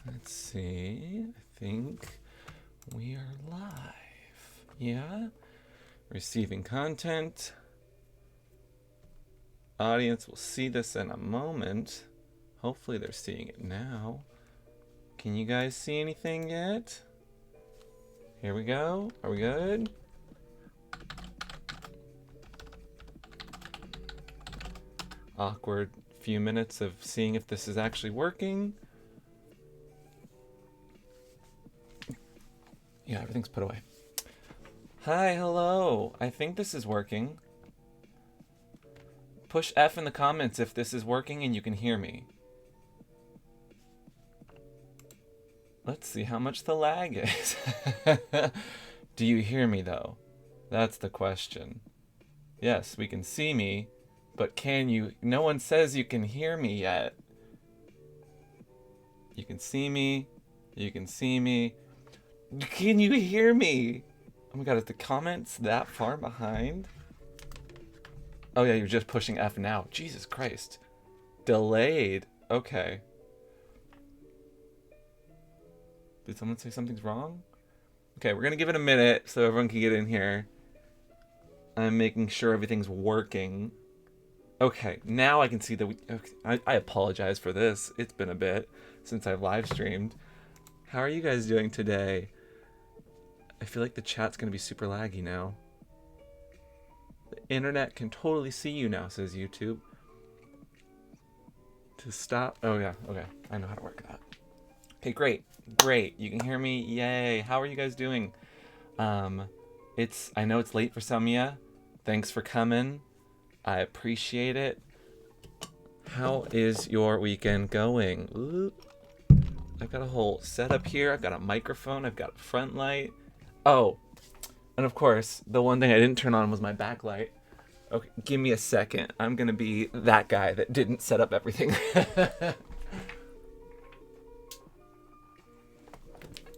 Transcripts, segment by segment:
Let's see. I think we are live. Yeah. Receiving content. Audience will see this in a moment. Hopefully they're seeing it now. Can you guys see anything yet? Here we go. Are we good? Awkward few minutes of seeing if this is actually working. Yeah, everything's put away. Hi, hello. I think this is working. Push F in the comments if this is working and you can hear me. Let's see how much the lag is. Do you hear me though? That's the question. Yes, we can see me, but can you? No one says you can hear me yet. You can see me. You can see me. Can you hear me? Oh my god, is the comments that far behind? Oh yeah, you're just pushing F now. Jesus Christ. Delayed. Okay. Did someone say something's wrong? Okay, we're gonna give it a minute so everyone can get in here. I'm making sure everything's working. Okay, now I can see that we... Okay, I apologize for this. It's been a bit since I've live streamed. How are you guys doing today? I feel like the chat's gonna be super laggy now. The internet can totally see you now, says YouTube. To stop... Oh yeah, okay. I know how to work that. Okay, great. Great. You can hear me. Yay. How are you guys doing? I know it's late for some of you. Thanks for coming. I appreciate it. How is your weekend going? Ooh. I've got a whole setup here. I've got a microphone. I've got a front light. Oh, and of course, the one thing I didn't turn on was my backlight. Okay, give me a second. I'm gonna be that guy that didn't set up everything.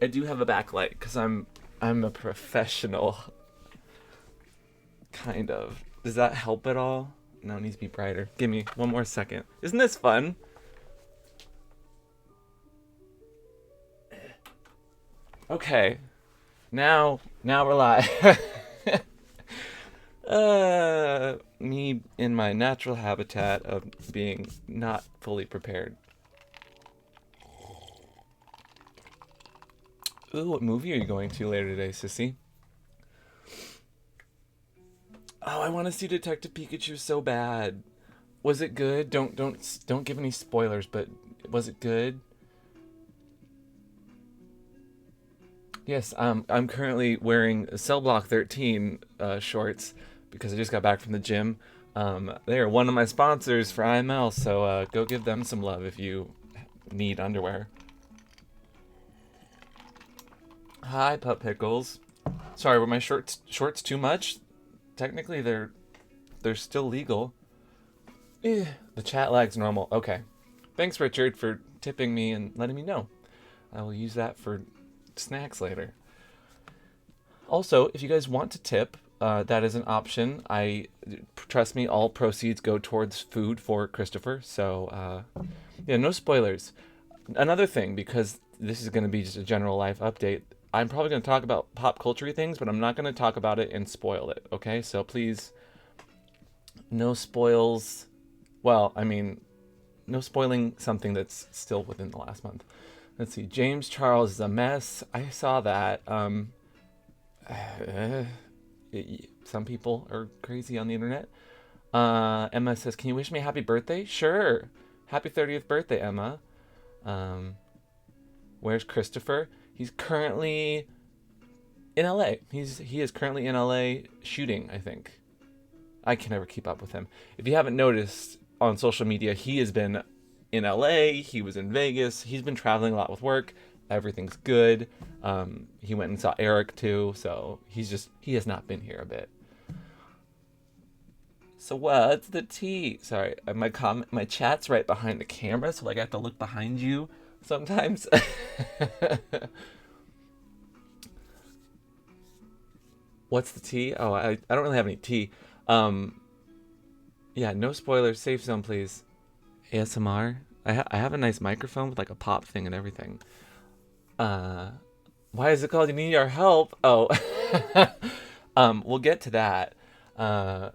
I do have a backlight because I'm a professional. Kind of. Does that help at all? No, it needs to be brighter. Give me one more second. Isn't this fun? Okay. Now we're live. Me in my natural habitat of being not fully prepared. Ooh, what movie are you going to later today, sissy? Oh, I want to see Detective Pikachu so bad. Was it good? Don't give any spoilers, but was it good? Yes, I'm currently wearing Cell Block 13 shorts because I just got back from the gym. They are one of my sponsors for IML, so go give them some love if you need underwear. Hi, Pup Pickles. Sorry, were my shorts too much? Technically, they're still legal. The chat lag's normal. Okay. Thanks, Richard, for tipping me and letting me know. I will use that for snacks later. Also, if you guys want to tip, that is an option. Trust me, all proceeds go towards food for Christopher. So, yeah, no spoilers. Another thing, because this is going to be just a general life update, I'm probably going to talk about pop culture things, but I'm not going to talk about it and spoil it, okay? So please, no spoils. Well, I mean, no spoiling something that's still within the last month. Let's see. James Charles is a mess. I saw that. Some people are crazy on the internet. Emma says, can you wish me a happy birthday? Sure. Happy 30th birthday, Emma. Where's Christopher? He's currently in LA. He is currently in LA shooting, I think. I can never keep up with him. If you haven't noticed on social media, he has been in LA. He was in Vegas. He's been traveling a lot with work. Everything's good. He went and saw Eric too, so he has not been here a bit. So what's the tea? Sorry, my chat's right behind the camera, so like I have to look behind you sometimes. What's the tea? Oh, I don't really have any tea. Yeah, no spoilers. Safe zone, please. ASMR. I have a nice microphone with like a pop thing and everything. Why is it called You Need Our Help? Oh, we'll get to that. Uh,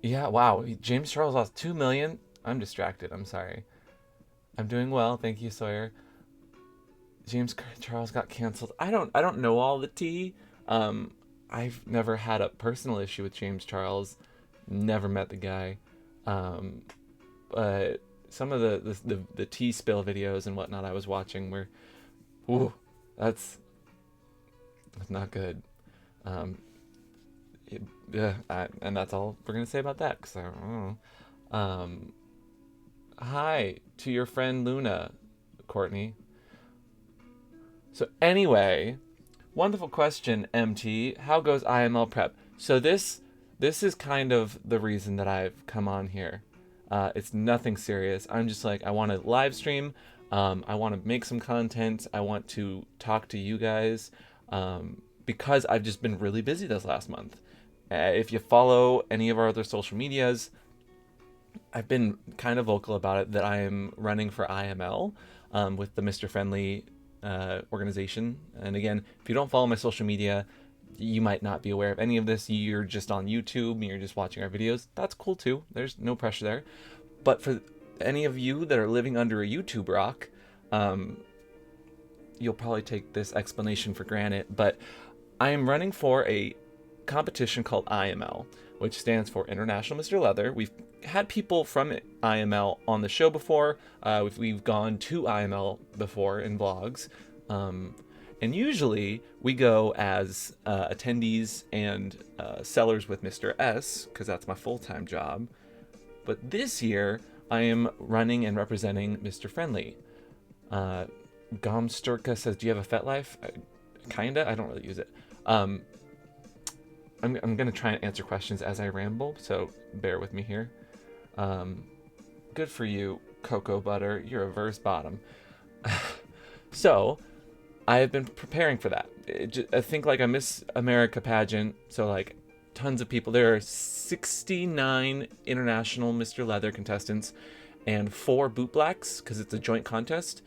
yeah, wow. James Charles lost 2 million. I'm distracted. I'm sorry. I'm doing well, thank you, Sawyer. Charles got canceled. I don't know all the tea. Um, I've never had a personal issue with James Charles. Never met the guy. Um, but some of the tea spill videos and whatnot I was watching were, ooh, that's not good. Um, yeah, and that's all we're gonna say about that. Cause I don't know. Um, Hi to your friend Luna, Courtney. So anyway, wonderful question, MT. How goes IML prep? So this is kind of the reason that I've come on here. It's nothing serious. I'm just like I want to live stream. I want to make some content. I want to talk to you guys because I've just been really busy this last month. If you follow any of our other social medias, I've been kind of vocal about it that I am running for IML with the Mr. Friendly organization. And again, if you don't follow my social media, you might not be aware of any of this. You're just on YouTube and you're just watching our videos. That's cool too. There's no pressure there. But for any of you that are living under a YouTube rock, you'll probably take this explanation for granted. But I am running for a competition called IML, which stands for International Mr. Leather. We've had people from IML on the show before. We've gone to IML before in vlogs. And usually we go as attendees and sellers with Mr. S, because that's my full-time job. But this year, I am running and representing Mr. Friendly. Gomsturka says, do you have a FetLife? Kinda, I don't really use it. I'm going to try and answer questions as I ramble, so bear with me here. Good for you, Cocoa Butter. You're a verse bottom. So, I have been preparing for that. I think like a Miss America pageant, so like tons of people. There are 69 international Mr. Leather contestants and 4 boot blacks because it's a joint contest.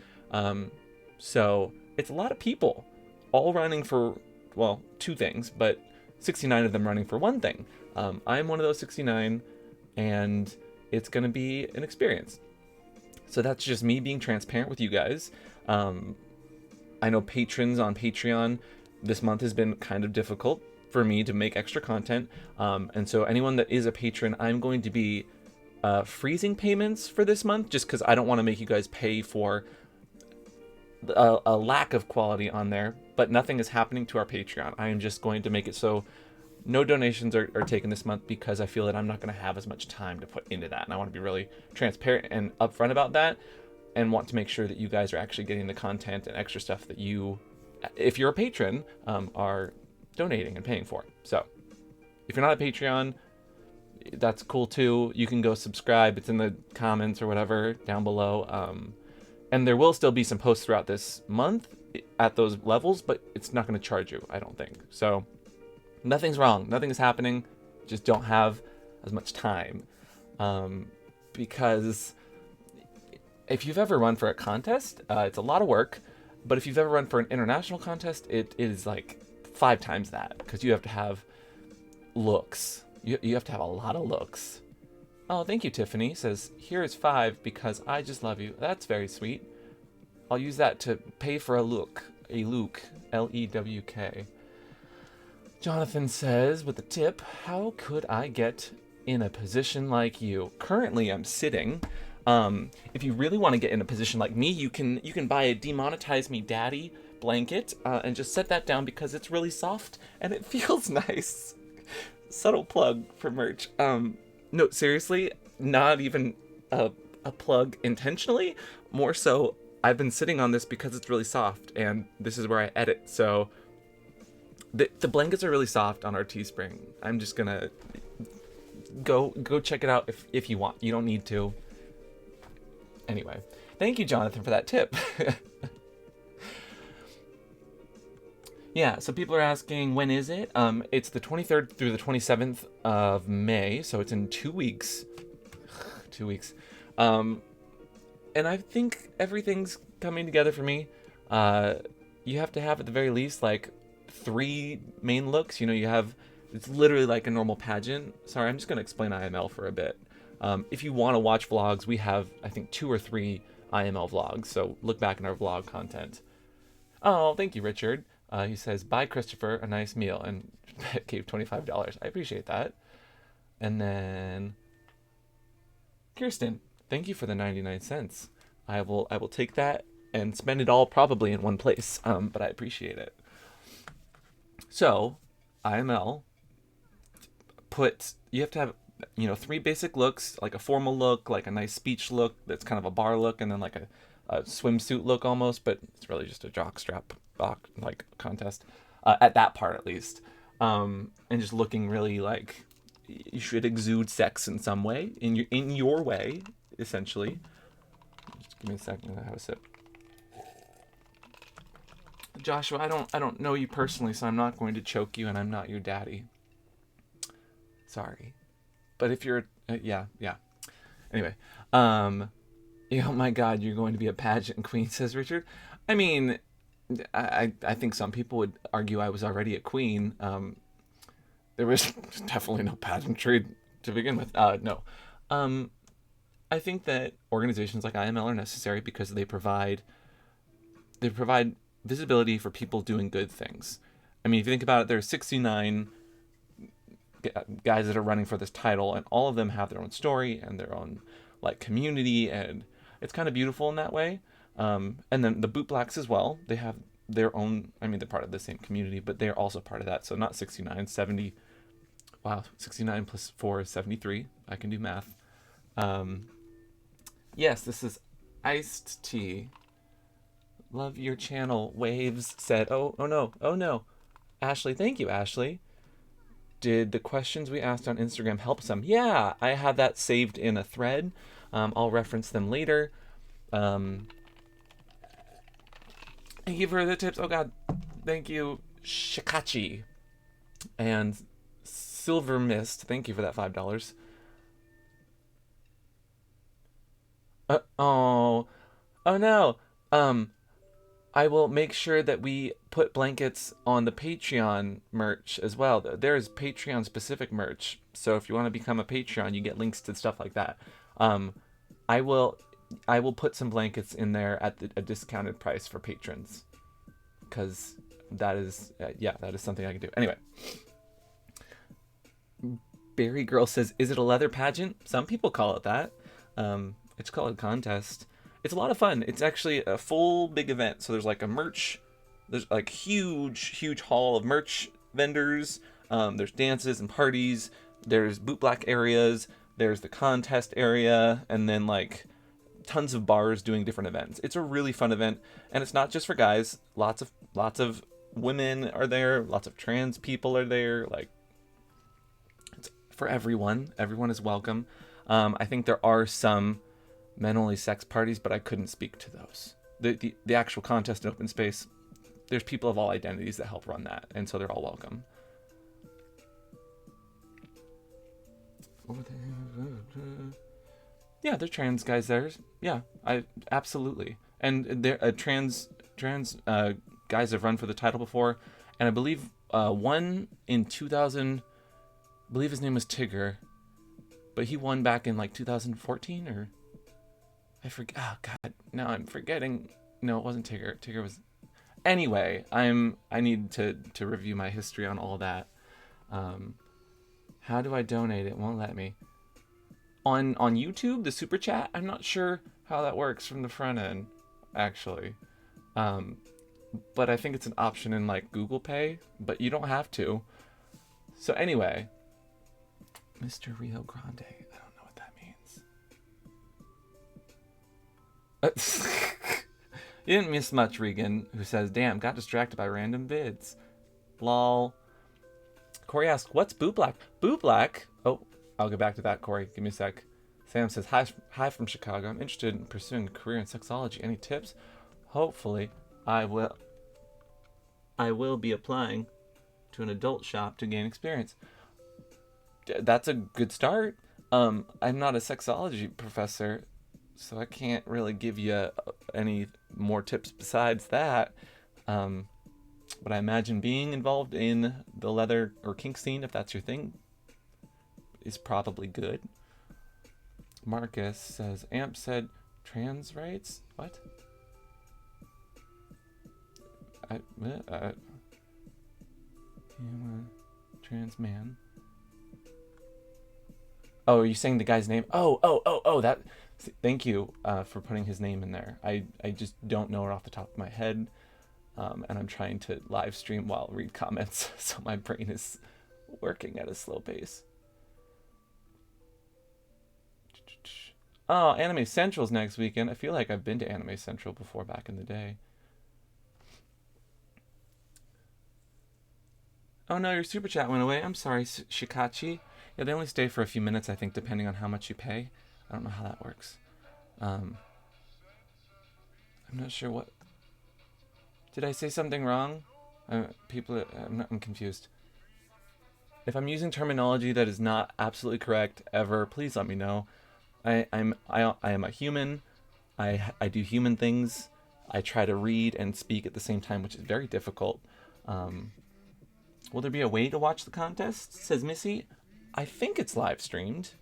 So it's a lot of people all running for, well, 2 things, but 69 of them running for one thing. I'm one of those 69, and it's going to be an experience. So that's just me being transparent with you guys. I know patrons on Patreon, this month has been kind of difficult for me to make extra content. And so anyone that is a patron, I'm going to be freezing payments for this month just because I don't want to make you guys pay for a lack of quality on there. But nothing is happening to our Patreon. I am just going to make it so no donations are taken this month because I feel that I'm not going to have as much time to put into that. And I want to be really transparent and upfront about that, and want to make sure that you guys are actually getting the content and extra stuff that you, if you're a patron, are donating and paying for. So if you're not a Patreon, that's cool too. You can go subscribe. It's in the comments or whatever down below. And there will still be some posts throughout this month at those levels, but it's not going to charge you, I don't think. So nothing's wrong. Nothing is happening. Just don't have as much time. Because if you've ever run for a contest, it's a lot of work. But if you've ever run for an international contest, it is like 5 times that. Because you have to have looks. You have to have a lot of looks. Oh, thank you, Tiffany. Says, here is 5 because I just love you. That's very sweet. I'll use that to pay for a look. A Luke. Lewk. Jonathan says, with a tip, how could I get in a position like you? Currently, I'm sitting. If you really want to get in a position like me, you can buy a Demonetize Me Daddy blanket and just set that down because it's really soft and it feels nice. Subtle plug for merch. No, seriously, not even a plug intentionally. More so, I've been sitting on this because it's really soft, and this is where I edit. So the blankets are really soft on our Teespring. I'm just gonna go check it out if you want. You don't need to. Anyway, thank you, Jonathan, for that tip. Yeah, so people are asking, when is it? It's the 23rd through the 27th of May, so it's in 2 weeks. 2 weeks. and I think everything's coming together for me. You have to have at the very least like 3 main looks. You know, you have, it's literally like a normal pageant. Sorry, I'm just gonna explain IML for a bit. If you want to watch vlogs, we have I think 2 or 3 IML vlogs. So look back in our vlog content. Oh, thank you, Richard. He says, "Buy Christopher a nice meal," and gave $25. I appreciate that. And then Kirsten, thank you for the 99 cents. I will take that and spend it all probably in one place. But I appreciate it. So, IML you have to have 3 basic looks, like a formal look, like a nice speech look that's kind of a bar look, and then like a swimsuit look almost, but it's really just a jockstrap like contest at that part at least, and just looking really like you should exude sex in some way, in your way, essentially. Just give me a second. I have a sip. Joshua, I don't know you personally, so I'm not going to choke you, and I'm not your daddy. Sorry, but if you're yeah. Anyway, oh my God, you're going to be a pageant queen, says Richard. I mean, I think some people would argue I was already a queen. There was definitely no pageantry to begin with. No. I think that organizations like IML are necessary because they provide visibility for people doing good things. I mean, if you think about it, there's 69 guys that are running for this title, and all of them have their own story and their own like community, and it's kind of beautiful in that way. And then the Boot Blacks as well, they have their own, I mean, they're part of the same community, but they're also part of that. So not 69, 70. Wow, 69 plus 4 is 73. I can do math. Yes, this is iced tea. Love your channel, Waves said. Oh no. Ashley, thank you, Ashley. Did the questions we asked on Instagram help some? Yeah, I have that saved in a thread. I'll reference them later. Thank you for the tips. Oh God, thank you, Shikachi. And Silver Mist, thank you for that $5. Oh no. I will make sure that we put blankets on the Patreon merch as well. There's Patreon specific merch, so if you want to become a Patreon, you get links to stuff like that. I will put some blankets in there at a discounted price for patrons, because that is that is something I can do. Anyway, Berry Girl says, "Is it a leather pageant?" Some people call it that. It's called a contest. It's a lot of fun. It's actually a full big event. So there's like there's like huge hall of merch vendors. There's dances and parties. There's boot black areas. There's the contest area, and then like tons of bars doing different events. It's a really fun event, and it's not just for guys. Lots of women are there. Lots of trans people are there. Like, it's for everyone. Everyone is welcome. I think there are some men-only sex parties, but I couldn't speak to those. The actual contest in open space, there's people of all identities that help run that, and so they're all welcome. Yeah, they're trans guys there. Yeah, I absolutely. And they're trans guys have run for the title before, and I believe one in 2000. I believe his name was Tigger, but he won back in like 2014 or. I forget. Oh God, now I'm forgetting. No, it wasn't Tigger. Tigger was. Anyway, I need to review my history on all that. How do I donate? It won't let me. On YouTube, the super chat. I'm not sure how that works from the front end, actually. But I think it's an option in like Google Pay, but you don't have to. So anyway, Mr. Rio Grande. I don't know what that means. You didn't miss much, Regan, who says, "Damn, got distracted by random vids. Lol." Corey asks, "What's Boot Black?" Boot Black? Oh, I'll get back to that, Corey. Give me a sec. Sam says, Hi from Chicago. I'm interested in pursuing a career in sexology. Any tips? Hopefully, I will be applying to an adult shop to gain experience. That's a good start. I'm not a sexology professor, so I can't really give you any more tips besides that. But I imagine being involved in the leather or kink scene, if that's your thing, is probably good. Marcus says, Amp said trans rights? What? Trans man. Oh, are you saying the guy's name? Oh, that. Thank you for putting his name in there. I just don't know it off the top of my head. And I'm trying to live stream while read comments, so my brain is working at a slow pace. Oh, Anime Central's next weekend. I feel like I've been to Anime Central before back in the day. Oh no, your super chat went away. I'm sorry, Shikachi. Yeah, they only stay for a few minutes, I think, depending on how much you pay. I don't know how that works. I'm not sure what. Did I say something wrong? I'm confused. If I'm using terminology that is not absolutely correct ever, please let me know. I am a human. I do human things. I try to read and speak at the same time, which is very difficult. Will there be a way to watch the contest? Says Missy. I think it's live streamed.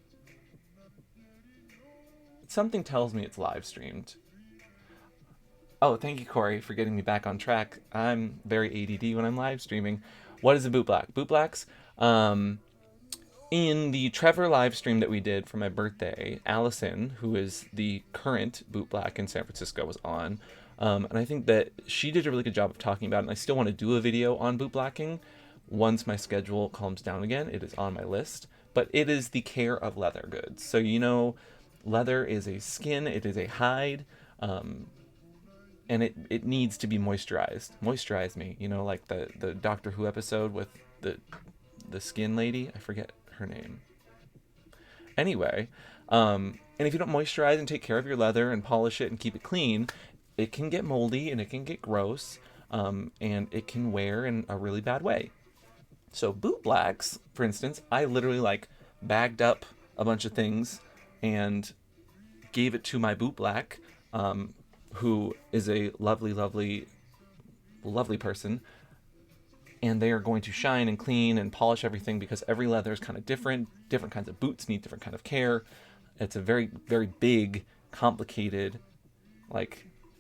Something tells me it's live streamed. Oh, thank you, Corey, for getting me back on track. I'm very ADD when I'm live streaming. What is a boot black? Boot blacks? In the Trevor live stream that we did for my birthday, Allison, who is the current boot black in San Francisco, was on. And I think that she did a really good job of talking about it. And I still want to do a video on boot blacking. Once my schedule calms down again, it is on my list. But it is the care of leather goods. So, leather is a skin, it is a hide. And it needs to be moisturized. Moisturize me, like the Doctor Who episode with the skin lady. I forget her name. Anyway, and if you don't moisturize and take care of your leather and polish it and keep it clean, it can get moldy and it can get gross, and it can wear in a really bad way. So boot blacks, for instance, I literally bagged up a bunch of things and gave it to my boot black, who is a lovely, lovely, lovely person. And they are going to shine and clean and polish everything because every leather is kind of different. Different kinds of boots need different kind of care. It's a very, very big, complicated,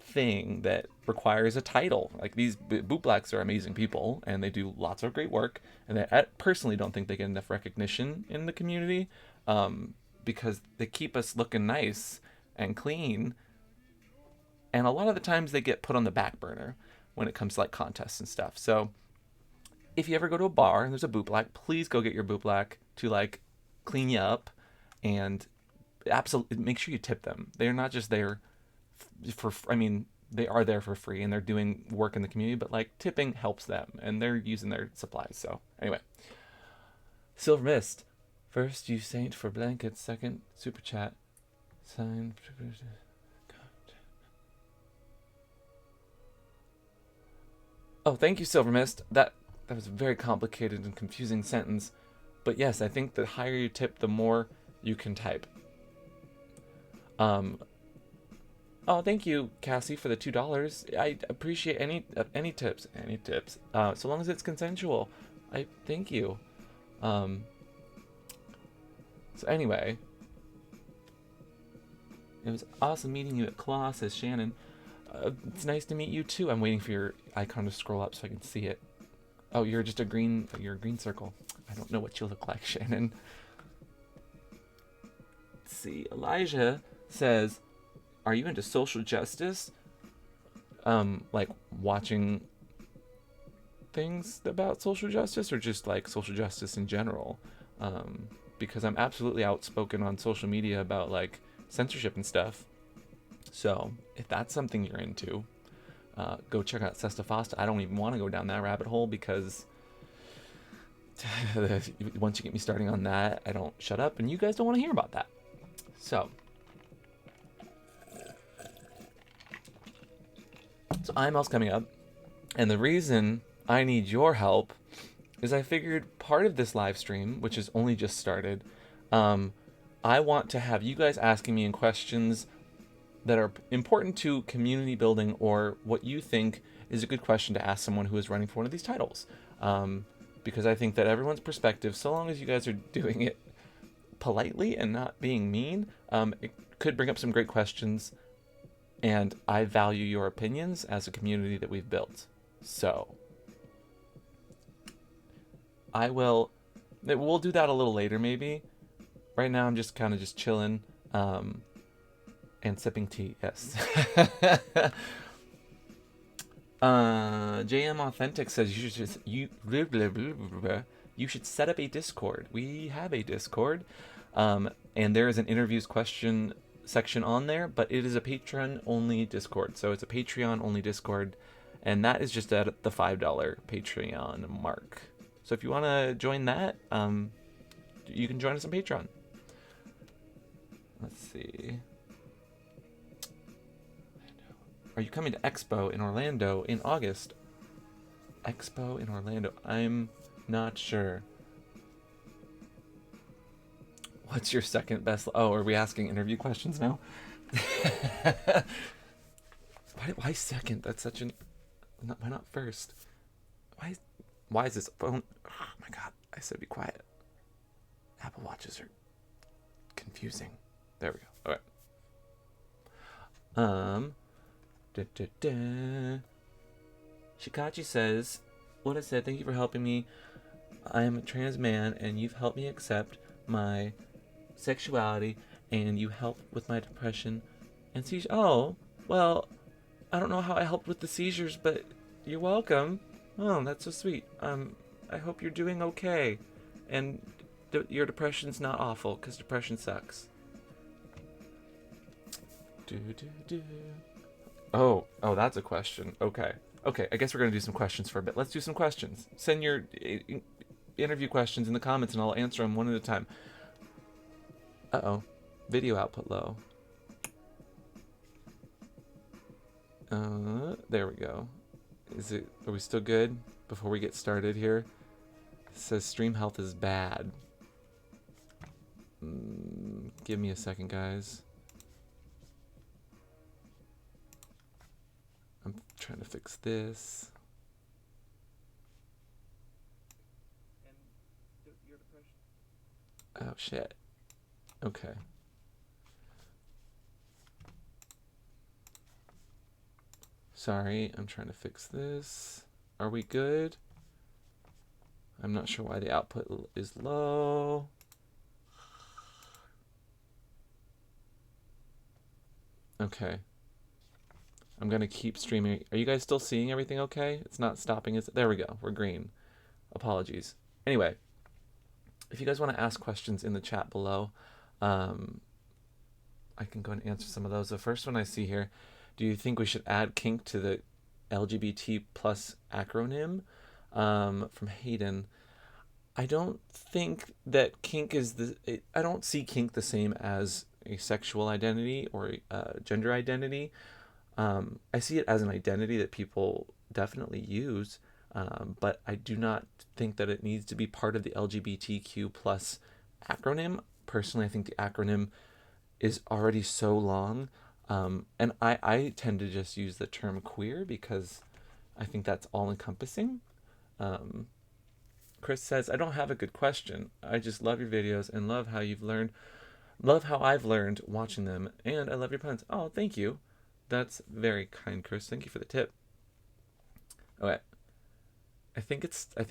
thing that requires a title. These boot blacks are amazing people and they do lots of great work. And I personally don't think they get enough recognition in the community, because they keep us looking nice and clean. And a lot of the times they get put on the back burner when it comes to contests and stuff. So if you ever go to a bar and there's a boot black, please go get your boot black to clean you up, and absolutely make sure you tip them. They're not just there they are there for free and they're doing work in the community, but tipping helps them and they're using their supplies. So anyway, Silver Mist, first you saint for blankets, second super chat, sign. Oh, thank you, Silver Mist. That was a very complicated and confusing sentence. But yes, I think the higher you tip, the more you can type. Oh, thank you, Cassie, for the $2. I appreciate any tips. Any tips. So long as it's consensual. I thank you. So anyway, it was awesome meeting you at Claw, says Shannon. It's nice to meet you too. I'm waiting for your icon to scroll up so I can see it. Oh, you're a green circle. I don't know what you look like, Shannon. Let's see. Elijah says, are you into social justice? Watching things about social justice, or just social justice in general? Because I'm absolutely outspoken on social media about censorship and stuff. So if that's something you're into, go check out Sesta Fosta. I don't even want to go down that rabbit hole because once you get me starting on that, I don't shut up, and you guys don't want to hear about that. So IML's coming up, and the reason I need your help is I figured part of this live stream, which has only just started, I want to have you guys asking me questions that are important to community building, or what you think is a good question to ask someone who is running for one of these titles. Because I think that everyone's perspective, so long as you guys are doing it politely and not being mean, it could bring up some great questions. And I value your opinions as a community that we've built. So we'll do that a little later maybe. Right now I'm just kind of just chilling and sipping tea. Yes. JM Authentic says you should set up a Discord. We have a Discord, and there is an interviews question section on there, but it is a Patreon only Discord. So it's a Patreon only Discord, and that is just at the $5 Patreon mark. So if you want to join that, you can join us on Patreon. Let's see. Are you coming to Expo in Orlando in August? Expo in Orlando? I'm not sure. What's your second best? Oh, are we asking interview questions now? Why second? That's such an... Why not first? Why is this phone... Oh my god, I said be quiet. Apple Watches are confusing. There we go. Okay. Shikachi says, what I said, thank you for helping me. I am a trans man and you've helped me accept my sexuality and you helped with my depression and seizures. Oh, well, I don't know how I helped with the seizures, but you're welcome. Oh, that's so sweet. I hope you're doing okay and your depression's not awful, because depression sucks. Oh, that's a question. Okay, I guess we're going to do some questions for a bit. Let's do some questions. Send your interview questions in the comments and I'll answer them one at a time. Uh-oh. Video output low. There we go. Are we still good before we get started here? It says stream health is bad. Give me a second, guys. I'm trying to fix this. Oh, shit. Okay. Sorry, I'm trying to fix this. Are we good? I'm not sure why the output is low. Okay. I'm going to keep streaming. Are you guys still seeing everything okay? It's not stopping. There we go. We're green. Apologies. Anyway, if you guys want to ask questions in the chat below, I can go and answer some of those. The first one I see here, do you think we should add kink to the LGBT plus acronym? From Hayden. I don't think that kink is I don't see kink the same as a sexual identity or a gender identity. I see it as an identity that people definitely use, but I do not think that it needs to be part of the LGBTQ plus acronym. Personally, I think the acronym is already so long, and I tend to just use the term queer because I think that's all encompassing. Chris says, I don't have a good question. I just love your videos and love how I've learned watching them, and I love your puns. Oh, thank you. That's very kind, Chris. Thank you for the tip. Okay. I think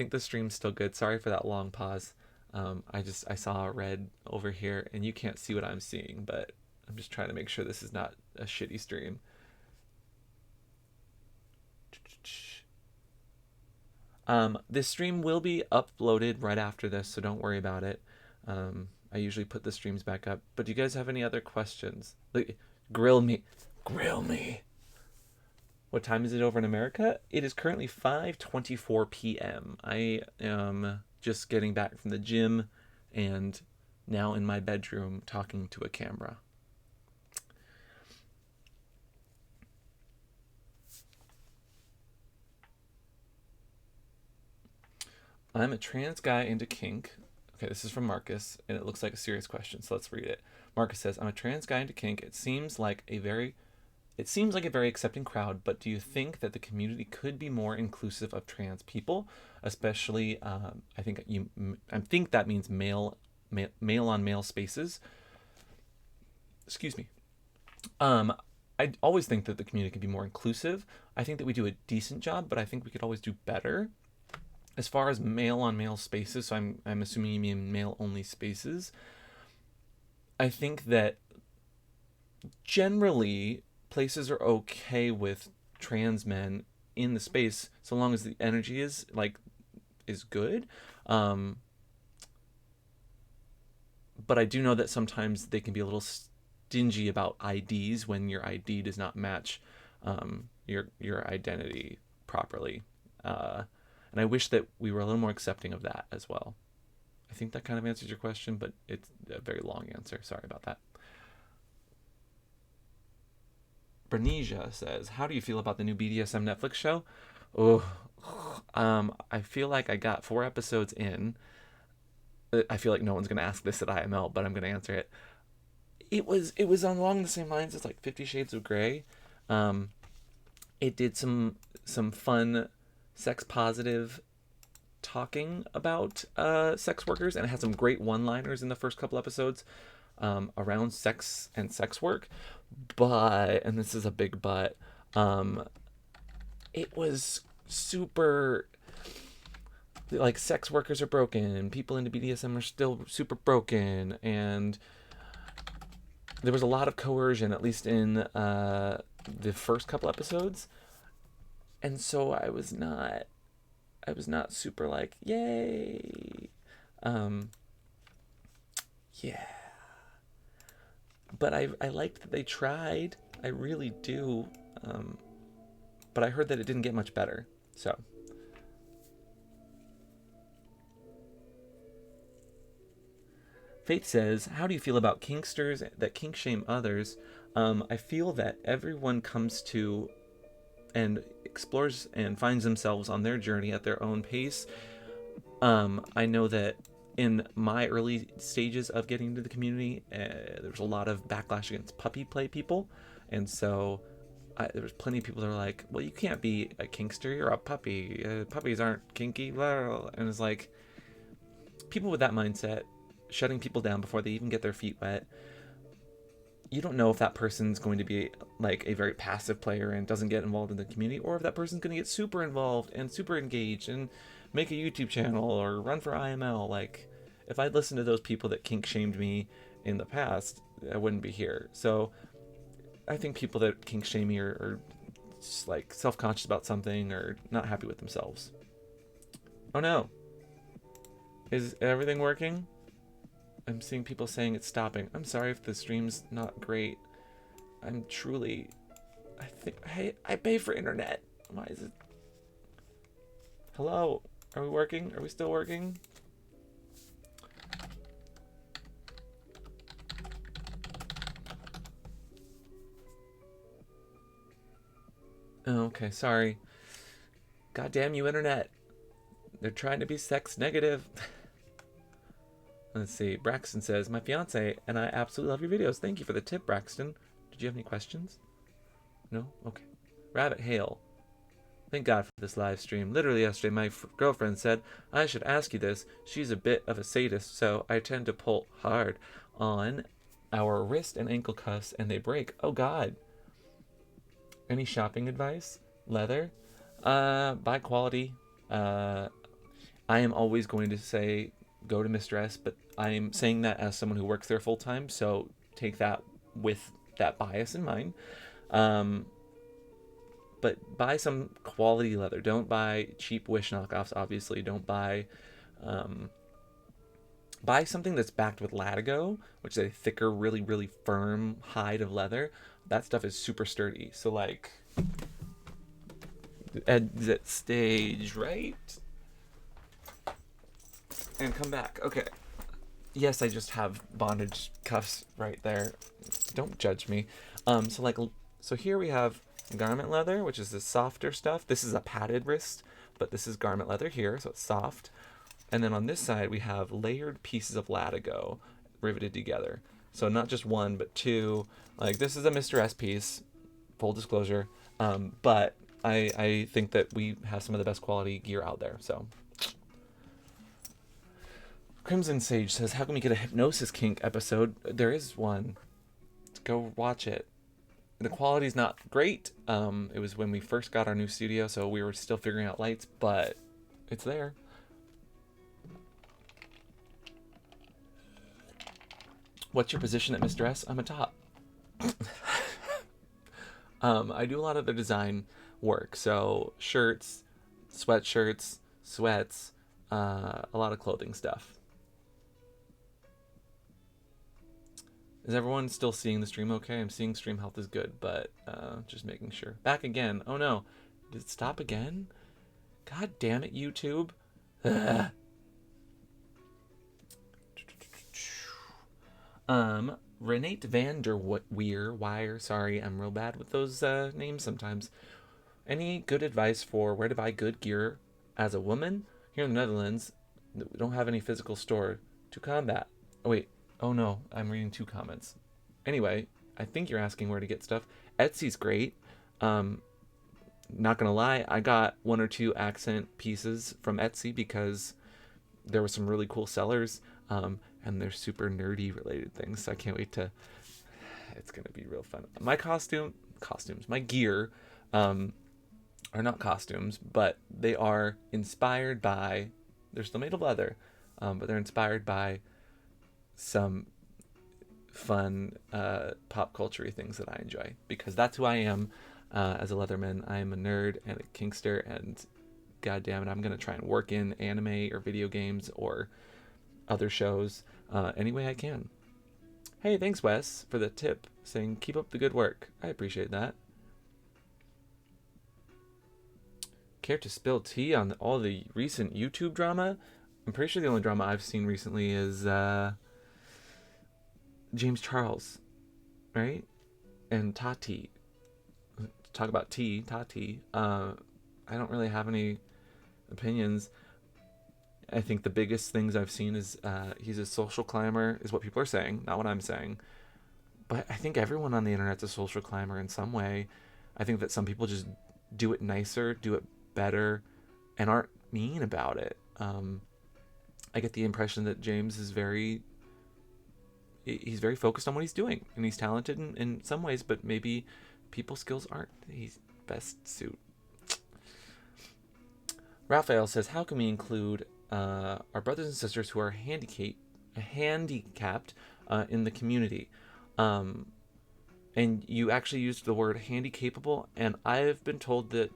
the stream's still good. Sorry for that long pause. I saw a red over here and you can't see what I'm seeing, but I'm just trying to make sure this is not a shitty stream. This stream will be uploaded right after this, so don't worry about it. I usually put the streams back up. But do you guys have any other questions? Like, grill me. What time is it over in America? It is currently 5:24 p.m. I am just getting back from the gym and now in my bedroom talking to a camera. I'm a trans guy into kink. Okay, this is from Marcus, and it looks like a serious question, so let's read it. Marcus says, I'm a trans guy into kink. It seems like a very It seems like a very accepting crowd, but do you think that the community could be more inclusive of trans people, especially? I think that means male on male spaces. Excuse me. Um, I always think that the community can be more inclusive. I think that we do a decent job, but I think we could always do better. As far as male on male spaces, so I'm assuming you mean male only spaces. I think that generally places are okay with trans men in the space so long as the energy is good. Um, but I do know that sometimes they can be a little stingy about IDs when your ID does not match your identity properly. And I wish that we were a little more accepting of that as well. I think that kind of answers your question, but it's a very long answer. Sorry about that. Bernesia says, "How do you feel about the new BDSM Netflix show?" Oh, I feel like I got 4 episodes in. I feel like no one's gonna ask this at IML, but I'm gonna answer it. It was along the same lines as like 50 Shades of Grey. Um, it did some fun sex positive talking about sex workers, and it had some great one-liners in the first couple episodes around sex and sex work. But, and this is a big but, it was super like sex workers are broken and people into BDSM are still super broken, and there was a lot of coercion, at least in the first couple episodes, and so I was not super like yay. Um, yeah, but I liked that they tried. I really do. Um, but I heard that it didn't get much better. So Faith says, "How do you feel about kinksters that kink shame others?" I feel that everyone comes to and explores and finds themselves on their journey at their own pace. I know that in my early stages of getting into the community, there was a lot of backlash against puppy play people, and so there was plenty of people that were like, "Well, you can't be a kinkster. You're a puppy. Puppies aren't kinky." Blah, blah, blah. And it's like people with that mindset, shutting people down before they even get their feet wet. You don't know if that person's going to be like a very passive player and doesn't get involved in the community, or if that person's going to get super involved and super engaged and make a YouTube channel or run for IML. Like, if I'd listened to those people that kink shamed me in the past, I wouldn't be here. So I think people that kink shame me are just like self-conscious about something or not happy with themselves. Oh no. Is everything working? I'm seeing people saying it's stopping. I'm sorry if the stream's not great. I'm truly... I pay for internet. Why is it... Hello? Are we working? Are we still working? Oh, okay, sorry. Goddamn you, internet. They're trying to be sex negative. Let's see. Braxton says, "My fiance and I absolutely love your videos. Thank you for the tip, Braxton. Did you have any questions? No? Okay. Rabbit Hale. Thank God for this live stream. Literally yesterday, my girlfriend said, I should ask you this. She's a bit of a sadist, so I tend to pull hard on our wrist and ankle cuffs, and they break. Oh, God. Any shopping advice? Leather? Buy quality. I am always going to say go to Mr. S, but I'm saying that as someone who works there full time, so take that with that bias in mind. But buy some quality leather. Don't buy cheap Wish knockoffs, obviously. Don't buy buy something that's backed with Latigo, which is a thicker, really, really firm hide of leather. That stuff is super sturdy. So, like, exit stage, right? And come back. Okay. Yes, I just have bondage cuffs right there. Don't judge me. So here we have garment leather, which is the softer stuff. This is a padded wrist, but this is garment leather here, so it's soft. And then on this side, we have layered pieces of Latigo riveted together. So not just one, but two. Like, this is a Mr. S piece, full disclosure. But I think that we have some of the best quality gear out there. So Crimson Sage says, how can we get a hypnosis kink episode? There is one. Go watch it. The quality's not great. It was when we first got our new studio, so we were still figuring out lights, but it's there. What's your position at Mr. S? I'm a top. I do a lot of the design work, so shirts, sweatshirts, sweats, a lot of clothing stuff. Is everyone still seeing the stream okay? I'm seeing stream health is good, but just making sure. Back again. Oh no. Did it stop again? God damn it, YouTube. Ugh. Renate van der Wire. Sorry, I'm real bad with those names sometimes. Any good advice for where to buy good gear as a woman? Here in the Netherlands, we don't have any physical store to combat. Oh, wait. Oh, no. I'm reading 2 comments. Anyway, I think you're asking where to get stuff. Etsy's great. Not going to lie, I got 1 or 2 accent pieces from Etsy because there were some really cool sellers. And they're super nerdy related things, so I can't wait to... It's going to be real fun. My my gear are not costumes, but they are inspired by... They're still made of leather, but they're inspired by some fun pop culture-y things that I enjoy, because that's who I am as a Leatherman. I am a nerd and a kinkster, and god damn it, I'm going to try and work in anime or video games or other shows any way I can. Hey, thanks Wes for the tip saying keep up the good work. I appreciate that. Care to spill tea on all the recent YouTube drama? I'm pretty sure the only drama I've seen recently is James Charles, right? And Tati. Talk about Tati. I don't really have any opinions. I think the biggest things I've seen is he's a social climber, is what people are saying, not what I'm saying. But I think everyone on the internet's a social climber in some way. I think that some people just do it nicer, do it better, and aren't mean about it. I get the impression that James is he's very focused on what he's doing, and he's talented in some ways, but maybe people skills aren't his best suit. Raphael says, how can we include our brothers and sisters who are handicapped in the community? And you actually used the word handy-capable, and I've been told that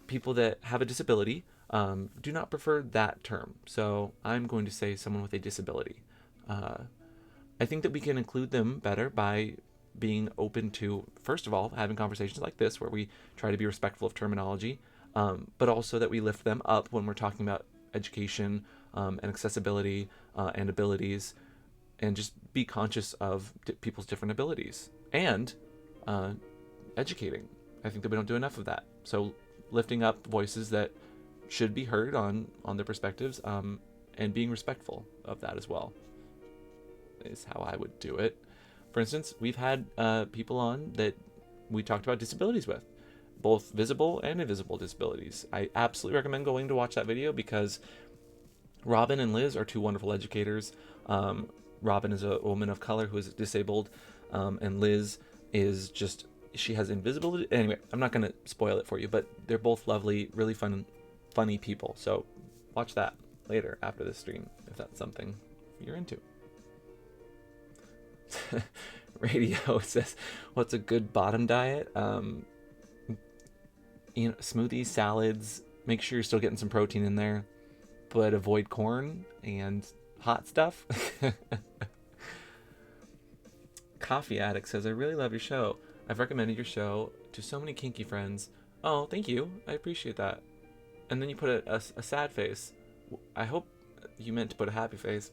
people that have a disability do not prefer that term. So I'm going to say someone with a disability. I think that we can include them better by being open to, first of all, having conversations like this where we try to be respectful of terminology, but also that we lift them up when we're talking about education and accessibility and abilities, and just be conscious of people's different abilities and educating. I think that we don't do enough of that. So lifting up voices that should be heard on their perspectives, and being respectful of that as well is how I would do it. For instance, we've had people on that we talked about disabilities with, both visible and invisible disabilities. I absolutely recommend going to watch that video because Robin and Liz are 2 wonderful educators. Robin is a woman of color who is disabled, and Liz is just, she has invisibility. Anyway, I'm not going to spoil it for you, but they're both lovely, really funny people. So watch that later after the stream if that's something you're into. Radio says, what's a good bottom diet? Smoothies, salads, make sure you're still getting some protein in there, but avoid corn and hot stuff. Coffee Addict says, I really love your show. I've recommended your show to so many kinky friends. Oh, thank you. I appreciate that. And then you put a sad face. I hope you meant to put a happy face.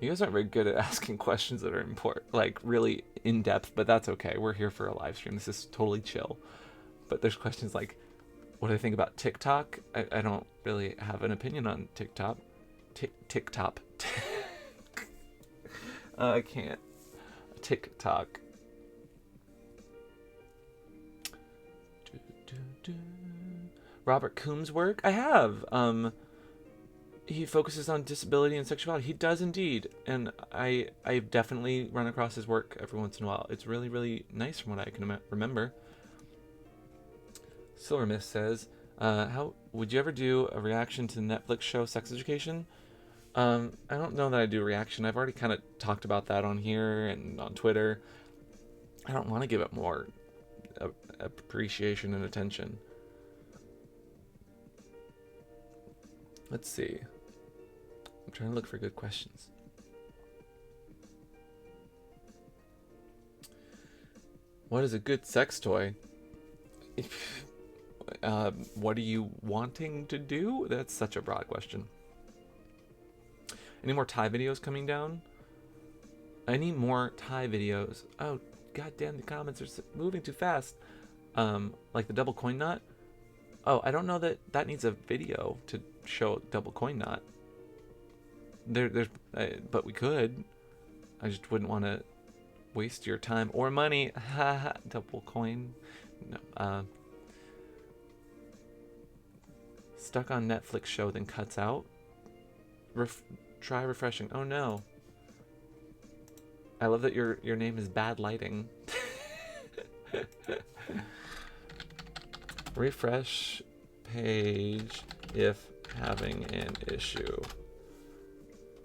You guys aren't very good at asking questions that are important, like really in depth, but that's okay. We're here for a live stream. This is totally chill. But there's questions like, what do I think about TikTok? I don't really have an opinion on TikTok. TikTok. I can't. TikTok. Robert Coombs' work? I have. He focuses on disability and sexuality. He does indeed, and I've definitely run across his work every once in a while. It's really, really nice from what I can remember. Silver Mist says, how would you ever do a reaction to the Netflix show Sex Education? I don't know that I do a reaction. I've already kind of talked about that on here and on Twitter. I don't want to give it more appreciation and attention. Let's see. I'm trying to look for good questions. What is a good sex toy? What are you wanting to do? That's such a broad question. Any more Thai videos coming down? Any more Thai videos? Oh, goddamn, the comments are moving too fast. Like the double coin knot? Oh, I don't know that needs a video to show double coin knot. But we could. I just wouldn't want to waste your time or money. Double coin. No. Stuck on Netflix show, then cuts out. Try refreshing. Oh no. I love that your name is Bad Lighting. Refresh page if having an issue.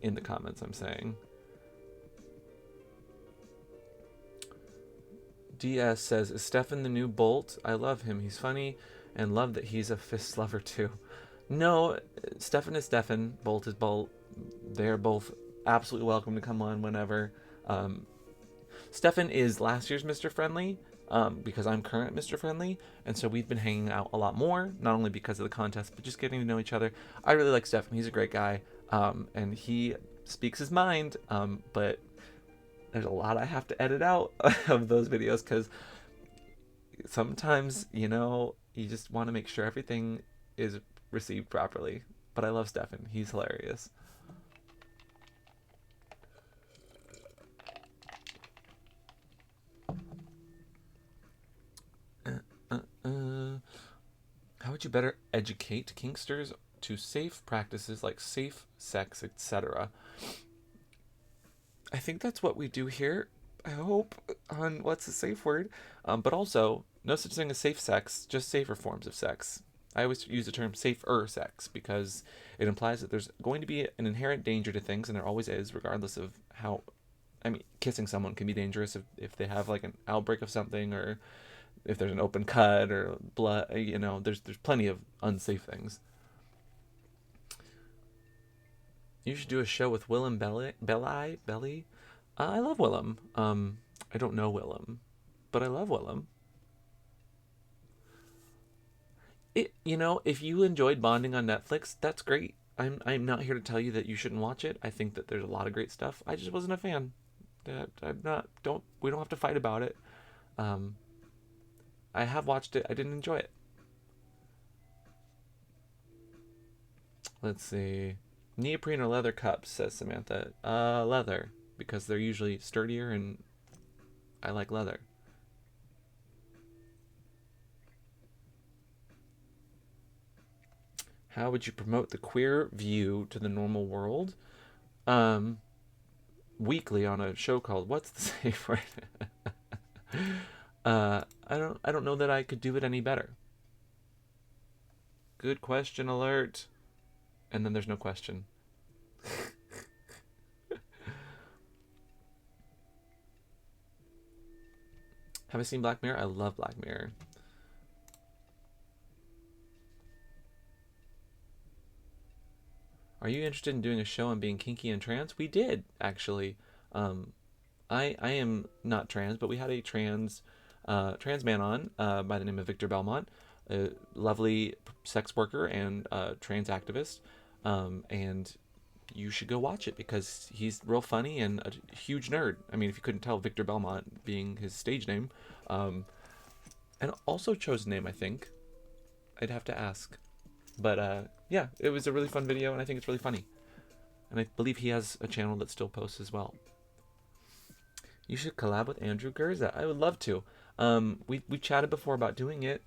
In the comments, I'm saying. DS says, is Stefan the new Bolt? I love him. He's funny and love that he's a fist lover too. No, Stefan is Stefan. Bolt is Bolt. They're both absolutely welcome to come on whenever. Stefan is last year's Mr. Friendly, because I'm current Mr. Friendly, and so we've been hanging out a lot more, not only because of the contest, but just getting to know each other. I really like Stefan. He's a great guy, and he speaks his mind, but there's a lot I have to edit out of those videos, because sometimes, you just want to make sure everything is received properly. But I love Stefan. He's hilarious. How would you better educate kinksters to safe practices like safe sex, etc.? I think that's what we do here, I hope, on What's the Safe Word. But also, no such thing as safe sex, just safer forms of sex. I always use the term safer sex because it implies that there's going to be an inherent danger to things, and there always is, regardless of how... I mean, kissing someone can be dangerous if they have like an outbreak of something, or if there's an open cut or blood. There's plenty of unsafe things. You should do a show with Willem Belly. I love Willem. I don't know Willem, but I love Willem. If you enjoyed bonding on Netflix, that's great. I'm not here to tell you that you shouldn't watch it. I think that there's a lot of great stuff. I just wasn't a fan. We don't have to fight about it. I have watched it. I didn't enjoy it. Let's see. Neoprene or leather cups, says Samantha. Leather, because they're usually sturdier, and I like leather. How would you promote the queer view to the normal world? Weekly on a show called What's the Safe Word? I don't know that I could do it any better. Good question alert. And then there's no question. Have I seen Black Mirror? I love Black Mirror. Are you interested in doing a show on being kinky and trans? We did, actually. I am not trans, but we had a trans man on by the name of Victor Belmont, a lovely sex worker and trans activist. And you should go watch it because he's real funny and a huge nerd. I mean, if you couldn't tell, Victor Belmont being his stage name. And also chose name, I think. I'd have to ask. But yeah, it was a really fun video, and I think it's really funny. And I believe he has a channel that still posts as well. You should collab with Andrew Gerza. I would love to. We chatted before about doing it.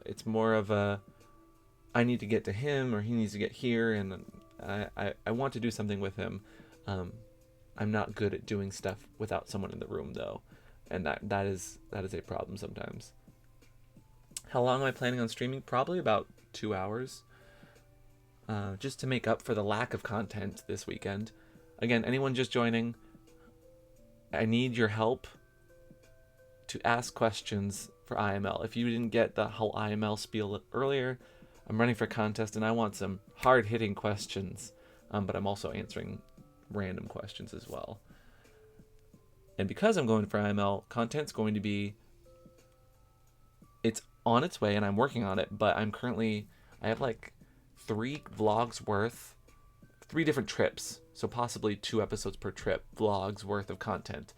It's more of a I need to get to him or he needs to get here, and I want to do something with him. I'm not good at doing stuff without someone in the room though, and that is a problem sometimes. How long am I planning on streaming? Probably about 2 hours. Just to make up for the lack of content this weekend. Again, anyone just joining, I need your help to ask questions for IML. If you didn't get the whole IML spiel earlier, I'm running for a contest and I want some hard-hitting questions, but I'm also answering random questions as well. And because I'm going for IML, content's going to be, it's on its way and I'm working on it, but I have like 3 vlogs worth, 3 different trips, so possibly 2 episodes per trip, vlogs worth of content.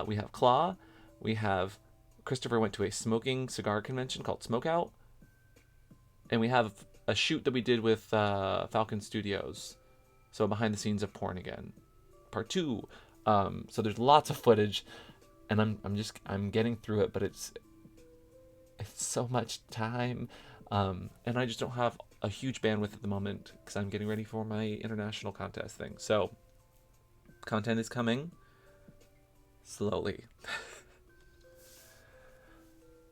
We have Claw, we have Christopher went to a smoking cigar convention called Smokeout, and we have a shoot that we did with Falcon Studios, so behind the scenes of Porn Again, part 2. So there's lots of footage, and I'm getting through it, but it's so much time, and I just don't have a huge bandwidth at the moment because I'm getting ready for my international contest thing. So content is coming slowly.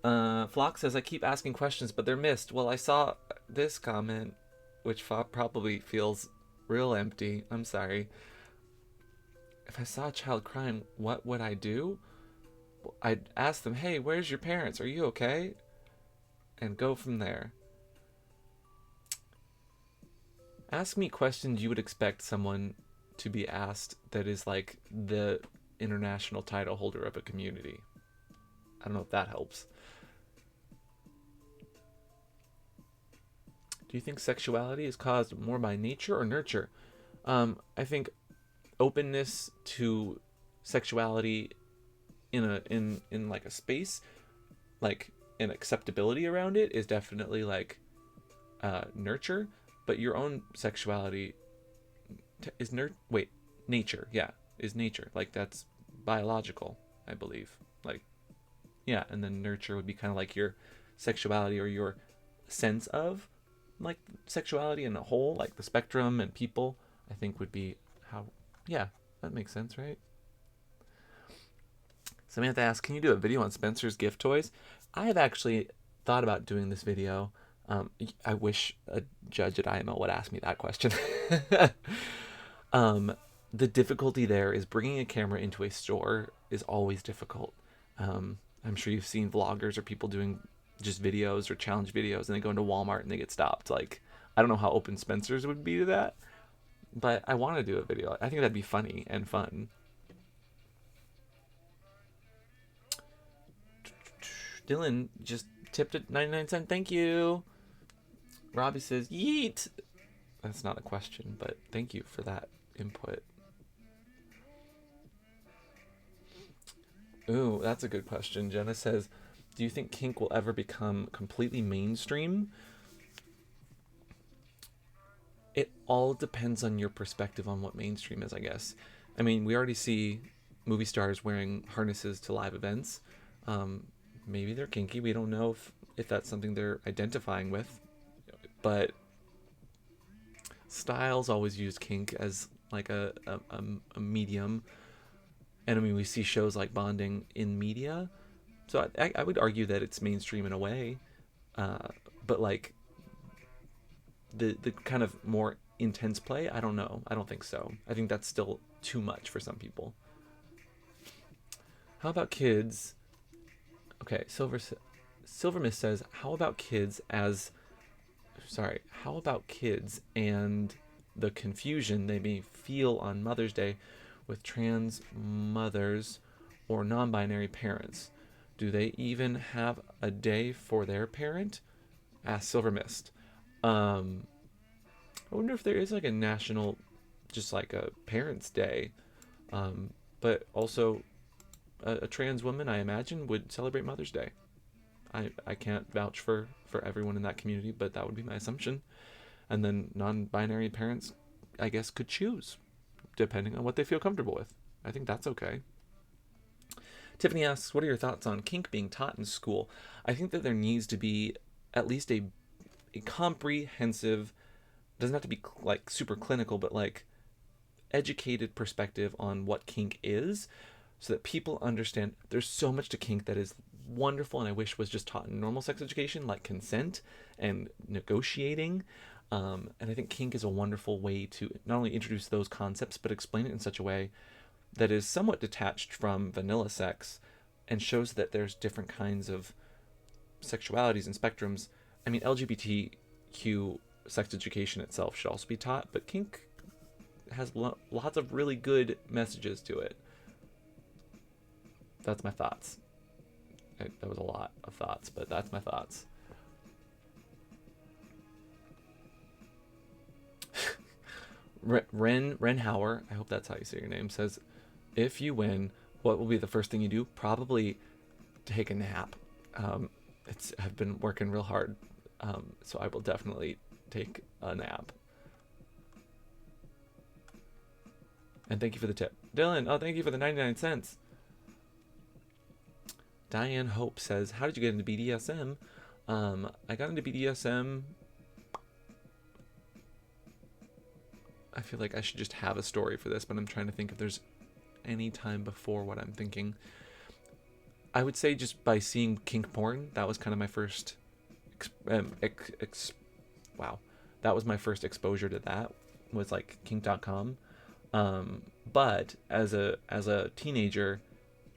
Flock says, I keep asking questions, but they're missed. Well, I saw this comment, which probably feels real empty. I'm sorry. If I saw a child crying, what would I do? I'd ask them, hey, where's your parents? Are you okay? And go from there. Ask me questions you would expect someone to be asked that is like the international title holder of a community. I don't know if that helps. Do you think sexuality is caused more by nature or nurture? I think openness to sexuality in like a space, like an acceptability around it, is definitely like nurture, but your own sexuality is nature. Yeah, is nature. Like that's biological, I believe. Like, yeah, and then nurture would be kind of like your sexuality or your sense of like sexuality in a whole, like the spectrum and people, I think would be how, yeah, that makes sense, right? Samantha asks, can you do a video on Spencer's gift toys? I have actually thought about doing this video. I wish a judge at IML would ask me that question. The difficulty there is bringing a camera into a store is always difficult. I'm sure you've seen vloggers or people doing just videos or challenge videos and they go into Walmart and they get stopped. Like, I don't know how open Spencer's would be to that, but I want to do a video. I think that'd be funny and fun. Dylan just tipped at 99¢. Thank you. Robbie says, yeet. That's not a question, but thank you for that input. Ooh, that's a good question. Jenna says, do you think kink will ever become completely mainstream? It all depends on your perspective on what mainstream is, I guess. I mean, we already see movie stars wearing harnesses to live events. Maybe they're kinky. We don't know if that's something they're identifying with. But Styles always used kink as like a medium. And I mean, we see shows like Bonding in media. So I would argue that it's mainstream in a way. But like the kind of more intense play, I don't know. I don't think so. I think that's still too much for some people. How about kids? Okay, Silver Mist says, how about kids and the confusion they may feel on Mother's Day with trans mothers or non-binary parents? Do they even have a day for their parent? Asked Silver Mist. I wonder if there is like a national, just like a Parents' Day, but also a trans woman, I imagine, would celebrate Mother's Day. I can't vouch for everyone in that community, but that would be my assumption. And then non-binary parents, I guess, could choose, depending on what they feel comfortable with. I think that's okay. Tiffany asks, what are your thoughts on kink being taught in school? I think that there needs to be at least a comprehensive, doesn't have to be like super clinical, but like educated perspective on what kink is, so that people understand there's so much to kink that is wonderful and I wish was just taught in normal sex education, like consent and negotiating. And I think kink is a wonderful way to not only introduce those concepts, but explain it in such a way that is somewhat detached from vanilla sex and shows that there's different kinds of sexualities and spectrums. I mean, LGBTQ sex education itself should also be taught, but kink has lots of really good messages to it. That's my thoughts. That was a lot of thoughts, but that's my thoughts. Ren Hauer, I hope that's how you say your name, says, if you win, what will be the first thing you do? Probably take a nap. I've been working real hard, so I will definitely take a nap. And thank you for the tip. Dylan, oh, thank you for the 99 cents. Diane Hope says, how did you get into BDSM? I got into BDSM. I feel like I should just have a story for this, but I'm trying to think if there's any time before what I'm thinking. I would say just by seeing kink porn, that was kind of my first wow. That was my first exposure to that, was like kink.com. But as a teenager,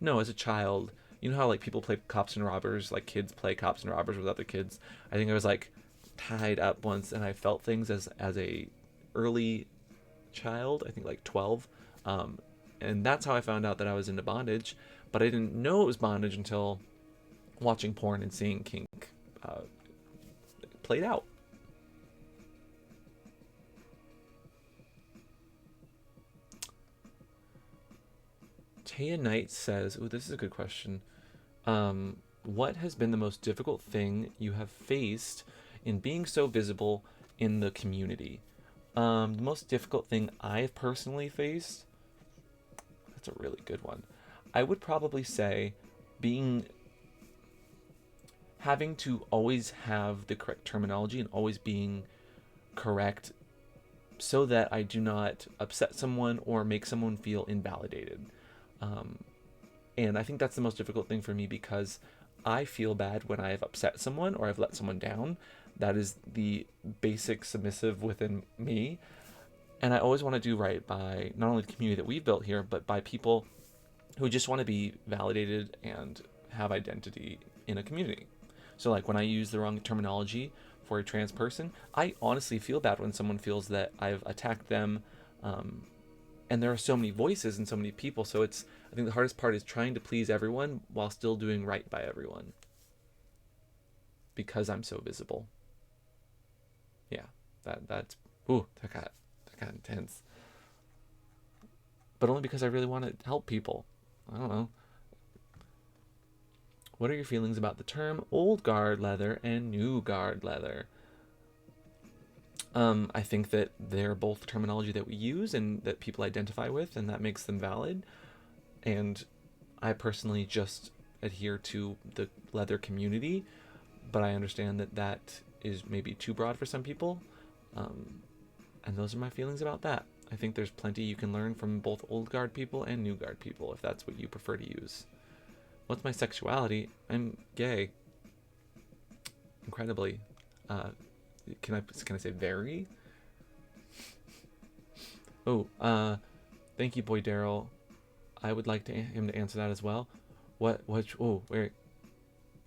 no, as a child, you know how like people play cops and robbers, like kids play cops and robbers with other kids. I think I was like tied up once, and I felt things as a early child. I think like 12, and that's how I found out that I was into bondage. But I didn't know it was bondage until watching porn and seeing kink played out. Taya Knight says, "Oh, this is a good question. What has been the most difficult thing you have faced in being so visible in the community?" The most difficult thing I've personally faced, that's a really good one. I would probably say having to always have the correct terminology and always being correct so that I do not upset someone or make someone feel invalidated. And I think that's the most difficult thing for me, because I feel bad when I have upset someone or I've let someone down. That is the basic submissive within me. And I always want to do right by not only the community that we've built here, but by people who just want to be validated and have identity in a community. So like when I use the wrong terminology for a trans person, I honestly feel bad when someone feels that I've attacked them. And there are so many voices and so many people. So I think the hardest part is trying to please everyone while still doing right by everyone, because I'm so visible. Yeah, that got intense. But only because I really want to help people. I don't know. What are your feelings about the term old guard leather and new guard leather? I think that they're both terminology that we use and that people identify with, and that makes them valid. And I personally just adhere to the leather community, but I understand that that is maybe too broad for some people. And those are my feelings about that. I think there's plenty you can learn from both old guard people and new guard people, if that's what you prefer to use. What's my sexuality? I'm gay. Incredibly. Can I say very? Oh, thank you, Boy Daryl. I would like him to answer that as well. Oh, wait.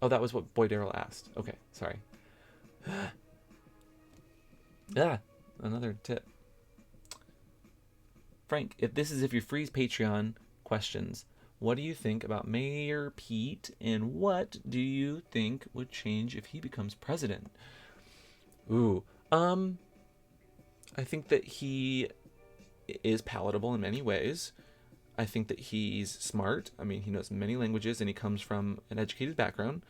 Oh, that was what Boy Daryl asked. Okay, sorry. Yeah, another tip. Frank, if you freeze Patreon questions, what do you think about Mayor Pete, and what do you think would change if he becomes president? Ooh, I think that he is palatable in many ways. I think that he's smart. I mean, he knows many languages and he comes from an educated background.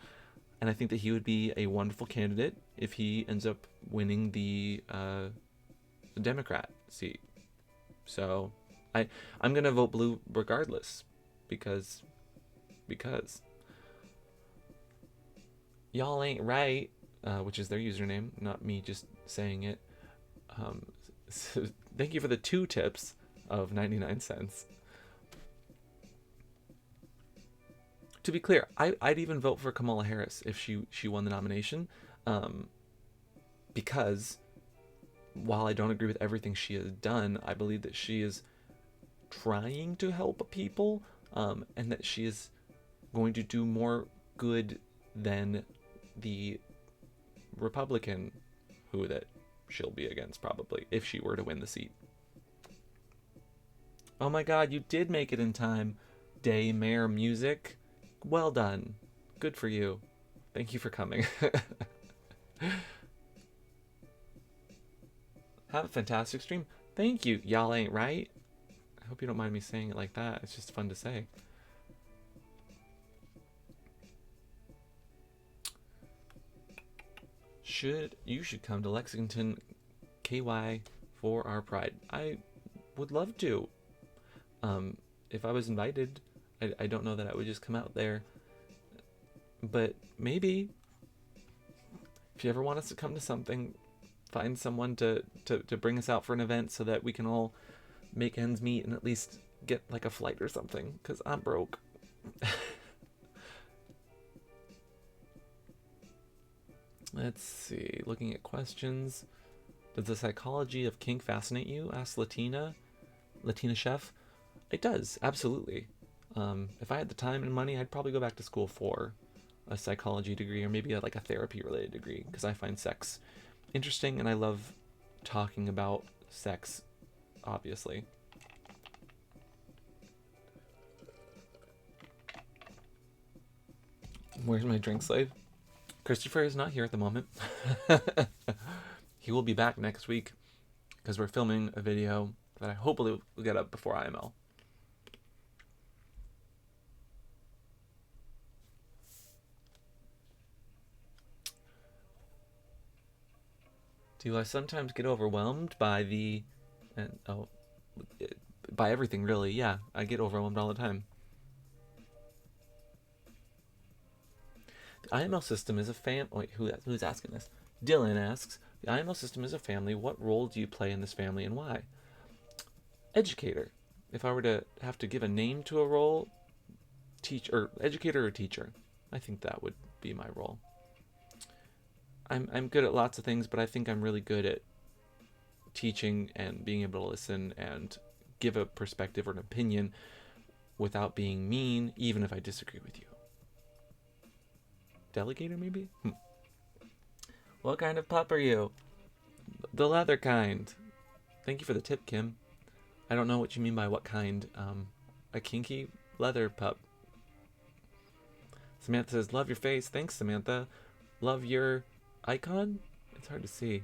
And I think that he would be a wonderful candidate if he ends up winning the Democrat seat. So I'm going to vote blue regardless, because because y'all ain't right, which is their username, not me just saying it. So thank you for the 2 tips of 99 cents. To be clear, I'd even vote for Kamala Harris if she won the nomination, because while I don't agree with everything she has done, I believe that she is trying to help people, and that she is going to do more good than the Republican who that she'll be against, probably, if she were to win the seat. Oh my god, you did make it in time, Daymare Music. Well done. Good for you. Thank you for coming. Have a fantastic stream. Thank you. Y'all ain't right. I hope you don't mind me saying it like that. It's just fun to say. You should come to Lexington, KY, for our Pride. I would love to. If I was invited, I don't know that I would just come out there. But maybe, if you ever want us to come to something, find someone to bring us out for an event so that we can all make ends meet and at least get like a flight or something, because I'm broke. Let's see, looking at questions. Does the psychology of kink fascinate you? Asked Latina Chef. It does, absolutely. If I had the time and money, I'd probably go back to school for a psychology degree, or maybe like a therapy related degree, because I find sex interesting and I love talking about sex, obviously. Where's my drink slave? Christopher is not here at the moment. He will be back next week because we're filming a video that I hopefully will get up before IML. Do I sometimes get overwhelmed by by everything, really? Yeah, I get overwhelmed all the time. The IML system is a Wait, who's asking this? Dylan asks, the IML system is a family. What role do you play in this family and why? Educator. If I were to have to give a name to a role, educator or teacher. I think that would be my role. I'm good at lots of things, but I think I'm really good at teaching and being able to listen and give a perspective or an opinion without being mean, even if I disagree with you. Delegator, maybe? What kind of pup are you? The leather kind. Thank you for the tip, Kim. I don't know what you mean by what kind. A kinky leather pup. Samantha says, love your face. Thanks, Samantha. Love your icon? It's hard to see.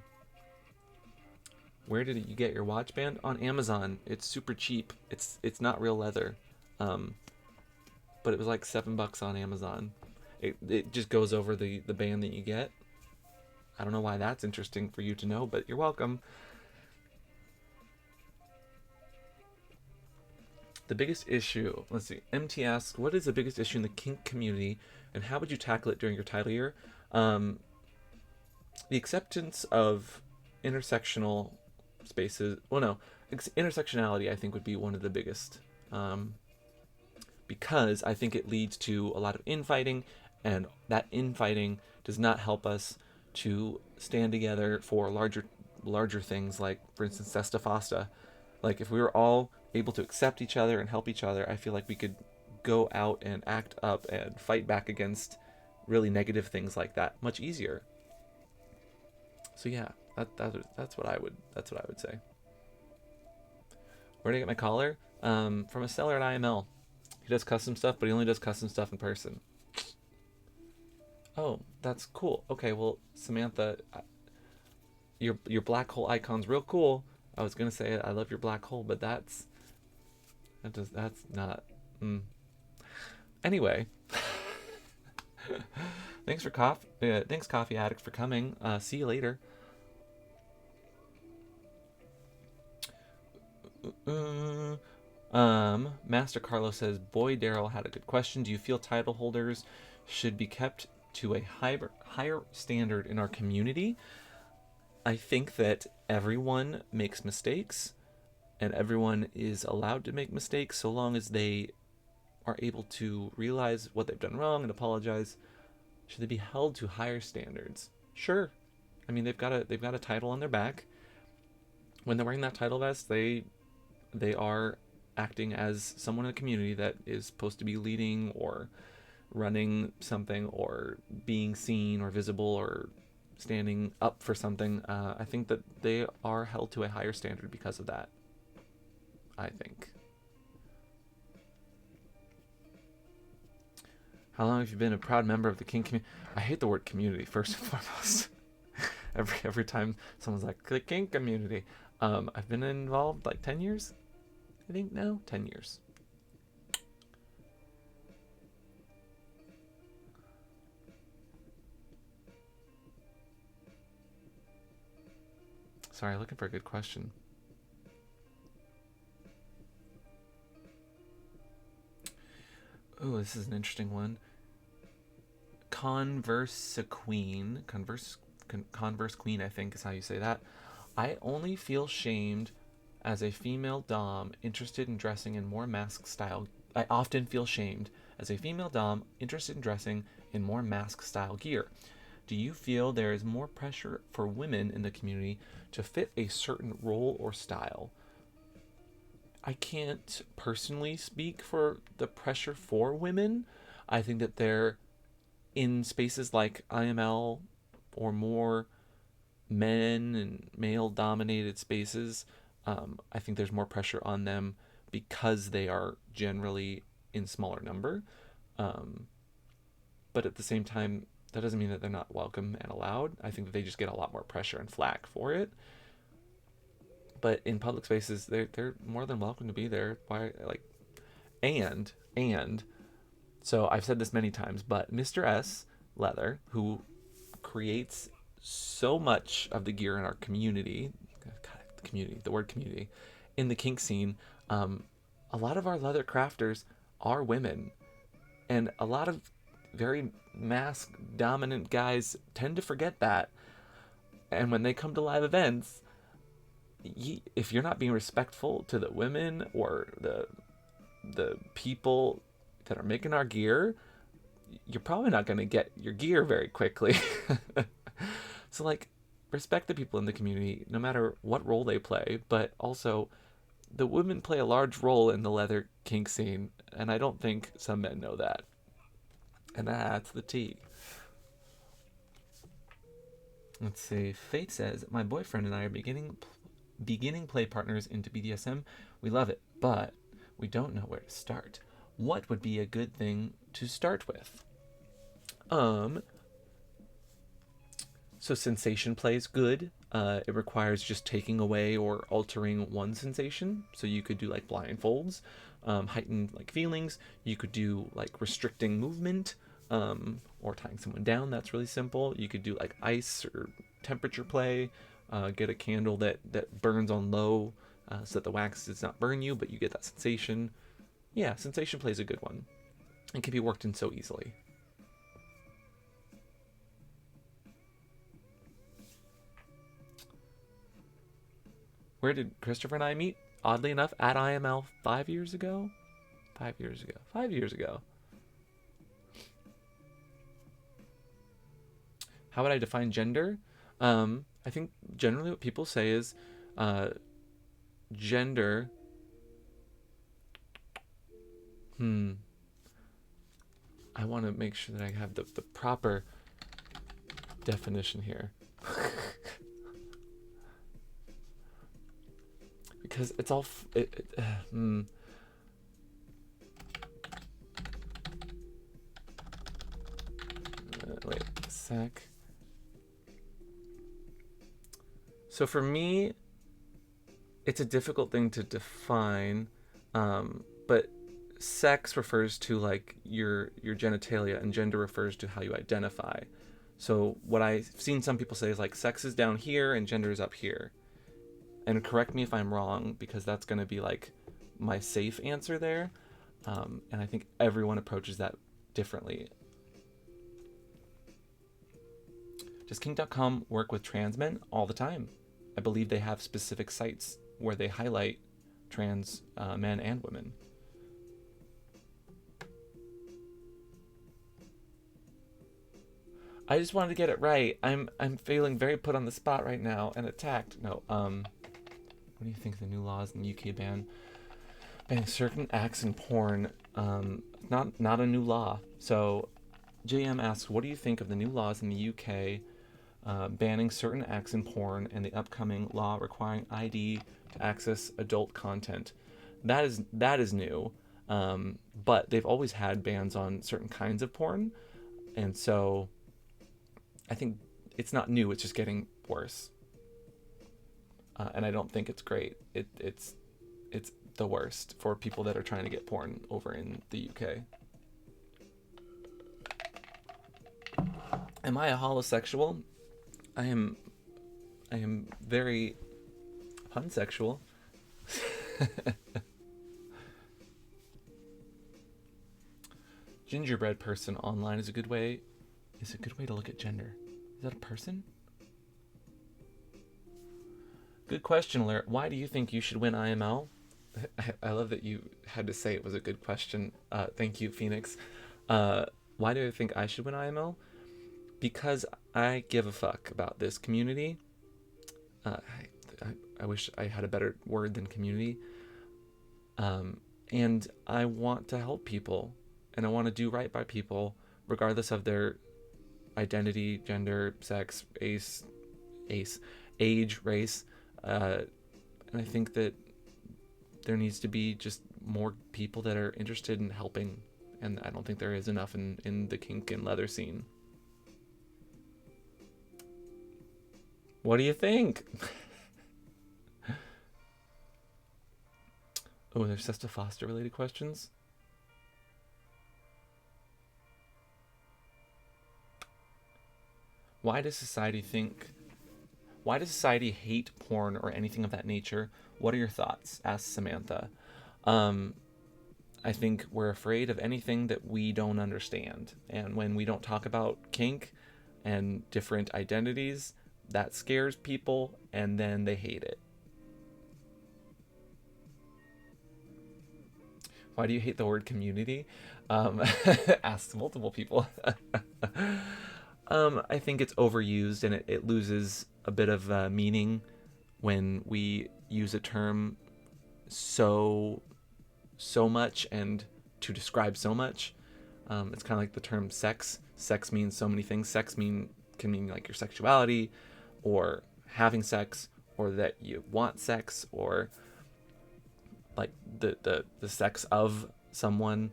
Where did you get your watch band? On Amazon. It's super cheap. It's not real leather. But it was like $7 on Amazon. It just goes over the band that you get. I don't know why that's interesting for you to know, but you're welcome. The biggest issue, let's see, MT asks, what is the biggest issue in the kink community and how would you tackle it during your title year? The acceptance of intersectional spaces, intersectionality I think would be one of the biggest, because I think it leads to a lot of infighting, and that infighting does not help us to stand together for larger things, like, for instance, Sesta Fosta. Like, if we were all able to accept each other and help each other, I feel like we could go out and act up and fight back against really negative things like that much easier. So yeah, that's what I would say. Where did I get my collar? From a seller at IML. He does custom stuff, but he only does custom stuff in person. Oh, that's cool. Okay, well, Samantha, your black hole icon's real cool. I was gonna say I love your black hole, but that's not. Anyway, thanks Coffee Addict for coming. See you later. Master Carlos says, boy, Daryl had a good question. Do you feel title holders should be kept to a higher standard in our community? I think that everyone makes mistakes and everyone is allowed to make mistakes so long as they are able to realize what they've done wrong and apologize. Should they be held to higher standards? Sure. I mean, they've got a title on their back. When they're wearing that title vest, they are acting as someone in the community that is supposed to be leading or running something or being seen or visible or standing up for something. I think that they are held to a higher standard because of that. I think. How long have you been a proud member of the kink community? I hate the word community, first and foremost. every time someone's like, the kink community. I've been involved like 10 years, I think now. 10 years. Sorry, looking for a good question. Oh, this is an interesting one. Converse Queen, Converse Queen, I think is how you say that. I only feel shamed as a female dom interested in dressing in more mask style. I often feel shamed as a female dom interested in dressing in more mask style gear. Do you feel there is more pressure for women in the community to fit a certain role or style? I can't personally speak for the pressure for women. I think that they're in spaces like IML or more men and male dominated spaces. I think there's more pressure on them because they are generally in smaller number. But at the same time, that doesn't mean that they're not welcome and allowed. I think that they just get a lot more pressure and flack for it. But in public spaces, they're more than welcome to be there. Why, like, and so I've said this many times, but Mr. S Leather, who creates so much of the gear in our community, the word community, in the kink scene, a lot of our leather crafters are women, and a lot of very mask dominant guys tend to forget that. And when they come to live events, if you're not being respectful to the women or the people that are making our gear, you're probably not going to get your gear very quickly. So, like, respect the people in the community, no matter what role they play, but also the women play a large role in the leather kink scene, and I don't think some men know that. And that's the tea. Let's see. Fate says, my boyfriend and I are beginning play partners into BDSM. We love it, but we don't know where to start. What would be a good thing to start with? So sensation play is good. It requires just taking away or altering one sensation. So you could do like blindfolds, heightened like feelings. You could do like restricting movement, or tying someone down. That's really simple. You could do like ice or temperature play. Get a candle that burns on low, so that the wax does not burn you, but you get that sensation. Yeah, sensation play is a good one. It can be worked in so easily. Where did Christopher and I meet? Oddly enough, at IML 5 years ago. 5 years ago. 5 years ago. How would I define gender? I think generally what people say is gender. I want to make sure that I have the proper definition here. Because it's all... wait a sec. So for me, it's a difficult thing to define, but sex refers to like your genitalia, and gender refers to how you identify. So what I've seen some people say is like sex is down here and gender is up here. And correct me if I'm wrong, because that's going to be like my safe answer there. And I think everyone approaches that differently. Does kink.com work with trans men? All the time. I believe they have specific sites where they highlight trans men and women. I just wanted to get it right. I'm feeling very put on the spot right now and attacked. No, what do you think of the new laws in the UK banning certain acts in porn? Not a new law. So JM asks, what do you think of the new laws in the UK banning certain acts in porn and the upcoming law requiring ID to access adult content? That is new, but they've always had bans on certain kinds of porn, and so I think it's not new. It's just getting worse, and I don't think it's great. It's the worst for people that are trying to get porn over in the UK. Am I a holosexual? I am very pansexual. Gingerbread person online is a good way to look at gender. Is that a person? Good question, Alert. Why do you think you should win IML? I love that you had to say it was a good question. Thank you, Phoenix. Why do I think I should win IML? Because I give a fuck about this community. I wish I had a better word than community. And I want to help people, and I want to do right by people, regardless of their identity, gender, sex, age, race. And I think that there needs to be just more people that are interested in helping, and I don't think there is enough in the kink and leather scene. What do you think? Oh, there's Sesta Foster related questions. Why does society hate porn or anything of that nature? What are your thoughts? Asked Samantha. I think we're afraid of anything that we don't understand. And when we don't talk about kink and different identities, that scares people, and then they hate it. Why do you hate the word community? Asked multiple people. I think it's overused, and it loses a bit of meaning when we use a term so much and to describe so much. It's kind of like the term sex. Sex means so many things. Sex can mean like your sexuality, or having sex, or that you want sex, or like the sex of someone.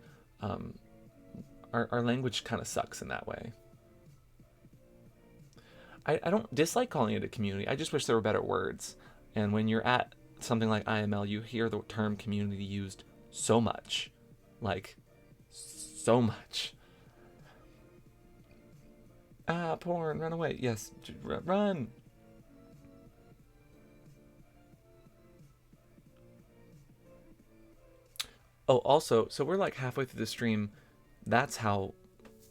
Our language kind of sucks in that way. I don't dislike calling it a community. I just wish there were better words. And when you're at something like IML, you hear the term community used so much. Like, so much. Porn, run away. Yes, run. Oh, also, so we're like halfway through the stream. That's how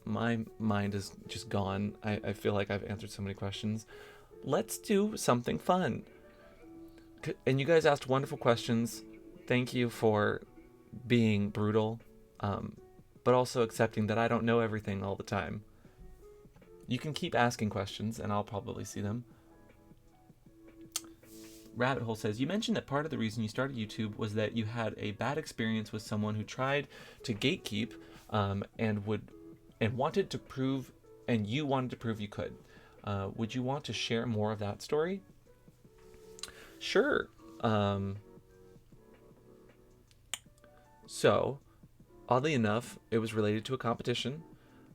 my mind is just gone. I feel like I've answered so many questions. Let's do something fun. And you guys asked wonderful questions. Thank you for being brutal, but also accepting that I don't know everything all the time. You can keep asking questions, and I'll probably see them. Rabbit Hole says, you mentioned that part of the reason you started YouTube was that you had a bad experience with someone who tried to gatekeep and wanted to prove, and you wanted to prove you could. Would you want to share more of that story? Sure. So, oddly enough, it was related to a competition.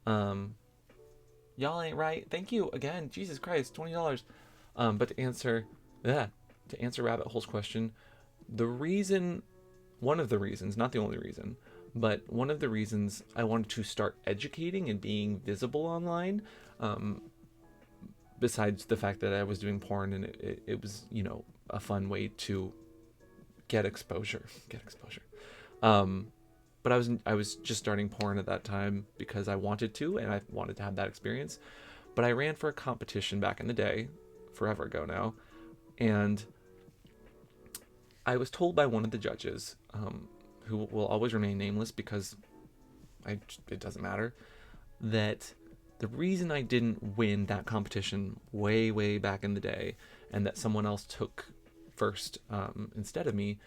Y'all ain't right. Thank you again. Jesus Christ, $20. But to answer Rabbit Hole's question, one of the reasons, not the only reason, but one of the reasons I wanted to start educating and being visible online, besides the fact that I was doing porn and it was, a fun way to get exposure. But I was just starting porn at that time because I wanted to, and I wanted to have that experience. But I ran for a competition back in the day, forever ago now, and I was told by one of the judges, who will always remain nameless because it doesn't matter, that the reason I didn't win that competition way back in the day, and that someone else took first instead of me,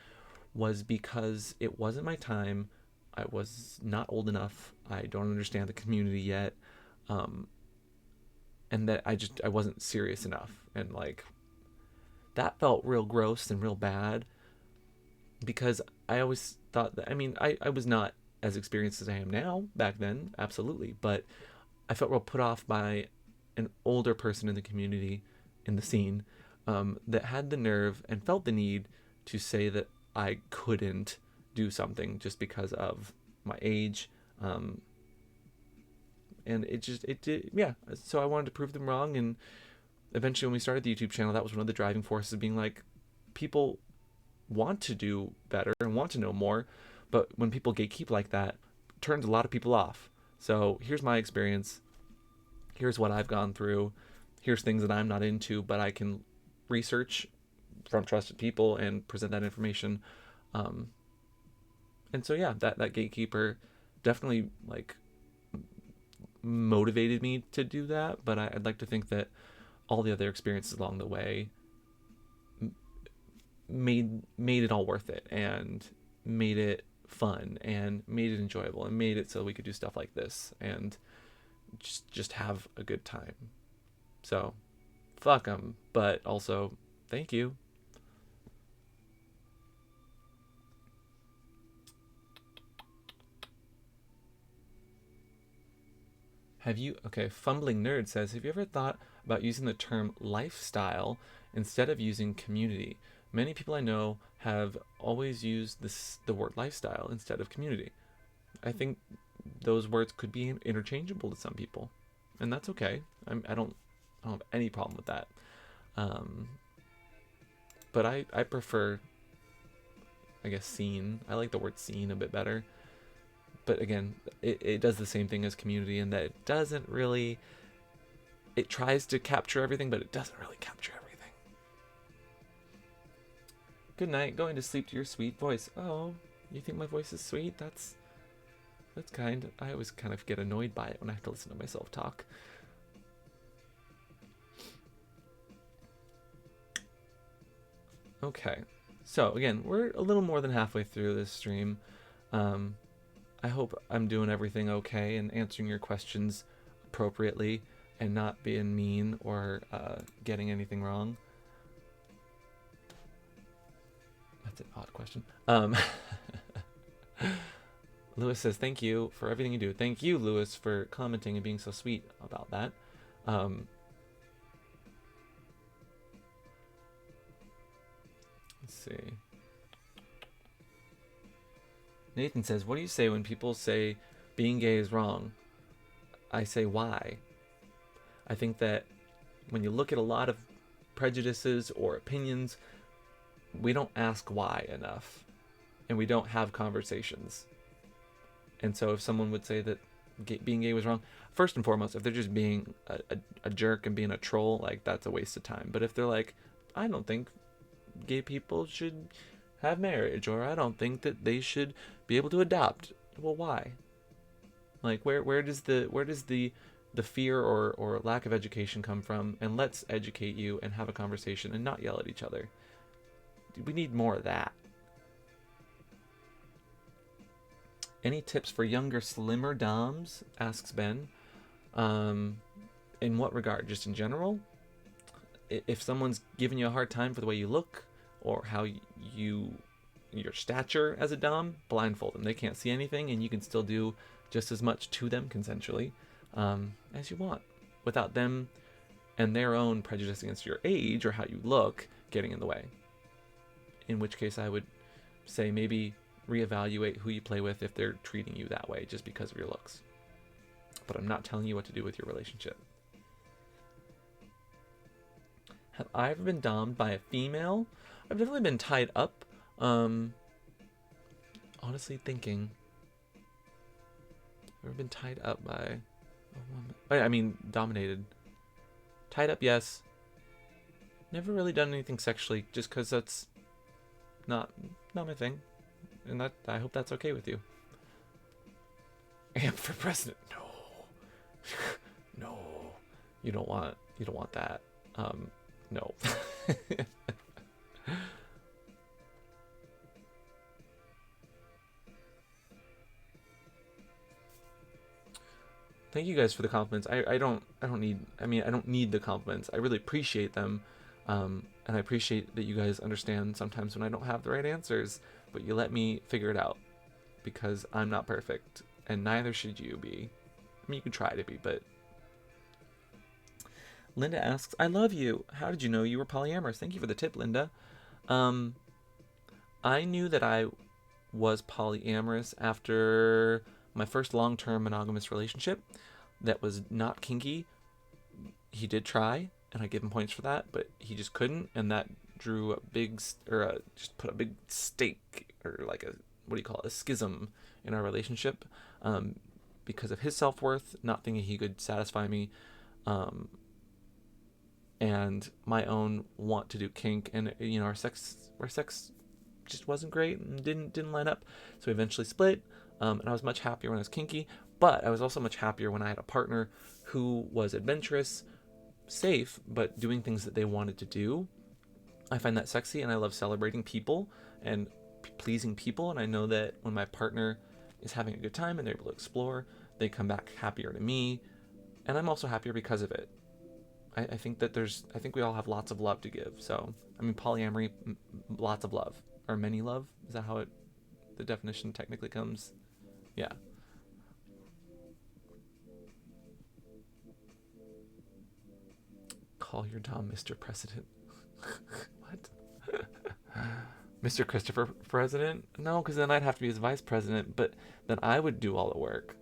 was because it wasn't my time. I was not old enough. I don't understand the community yet, and that I wasn't serious enough, and like that felt real gross and real bad because I always thought that, I mean, I was not as experienced as I am now back then, absolutely, but I felt real put off by an older person in the community, in the scene, that had the nerve and felt the need to say that I couldn't do something just because of my age. And it did, yeah. So I wanted to prove them wrong. And eventually, when we started the YouTube channel, that was one of the driving forces of being like, people want to do better and want to know more. But when people gatekeep like that, it turns a lot of people off. So here's my experience. Here's what I've gone through. Here's things that I'm not into, but I can research from trusted people and present that information. And so yeah, that gatekeeper definitely like motivated me to do that. But I'd like to think that all the other experiences along the way made it all worth it, and made it fun, and made it enjoyable, and made it so we could do stuff like this and just have a good time. So fuck them, but also thank you. Have you, okay, Fumbling Nerd says, have you ever thought about using the term lifestyle instead of using community? Many people I know have always used the word lifestyle instead of community. I think those words could be interchangeable to some people, and that's okay. I don't have any problem with that. But I prefer, I guess, scene. I like the word scene a bit better. But again, it does the same thing as community in that it doesn't really, it tries to capture everything, but it doesn't really capture everything. Good night, going to sleep to your sweet voice. Oh, you think my voice is sweet? That's kind. I always kind of get annoyed by it when I have to listen to myself talk. Okay, so again, we're a little more than halfway through this stream. I hope I'm doing everything okay and answering your questions appropriately and not being mean or getting anything wrong. That's an odd question. Lewis says, thank you for everything you do. Thank you, Lewis, for commenting and being so sweet about that. Let's see. Nathan says, what do you say when people say being gay is wrong? I say, why? I think that when you look at a lot of prejudices or opinions, we don't ask why enough, and we don't have conversations. And so if someone would say that being gay was wrong, first and foremost, if they're just being a jerk and being a troll, like, that's a waste of time. But if they're like, I don't think gay people should have marriage, or I don't think that they should be able to adopt, well, why? Like, where does the fear or lack of education come from? And let's educate you and have a conversation and not yell at each other. We need more of that. Any tips for younger, slimmer doms? Asks Ben. In what regard? Just in general? If someone's giving you a hard time for the way you look, or how your stature as a dom, blindfold them. They can't see anything, and you can still do just as much to them consensually as you want, without them and their own prejudice against your age or how you look getting in the way. In which case, I would say maybe reevaluate who you play with if they're treating you that way just because of your looks. But I'm not telling you what to do with your relationship. Have I ever been dommed by a female? I've definitely been tied up. honestly thinking. Ever been tied up by a woman? I mean, dominated. Tied up, yes. Never really done anything sexually, just because that's not my thing, and that I hope that's okay with you. Amp for president? No, no. You don't want that. No. Thank you guys for the compliments. I don't need the compliments. I really appreciate them. And I appreciate that you guys understand sometimes when I don't have the right answers, but you let me figure it out, because I'm not perfect, and neither should you be. I mean, you can try to be, but... Linda asks, I love you. How did you know you were polyamorous? Thank you for the tip, Linda. I knew that I was polyamorous after my first long-term monogamous relationship that was not kinky. He did try, and I give him points for that, but he just couldn't, and that drew a big, just put a big stake, or like a, what do you call it, a schism in our relationship, because of his self-worth, not thinking he could satisfy me, and my own want to do kink, and our sex just wasn't great and didn't line up, so we eventually split. And I was much happier when I was kinky, but I was also much happier when I had a partner who was adventurous, safe, but doing things that they wanted to do. I find that sexy, and I love celebrating people and pleasing people, and I know that when my partner is having a good time and they're able to explore, they come back happier to me, and I'm also happier because of it. I think we all have lots of love to give. So, I mean, polyamory, lots of love, or many love. Is that how the definition technically comes? Yeah. Call your Dom Mr. President. What? Mr. Christopher President? No, because then I'd have to be his vice president, but then I would do all the work.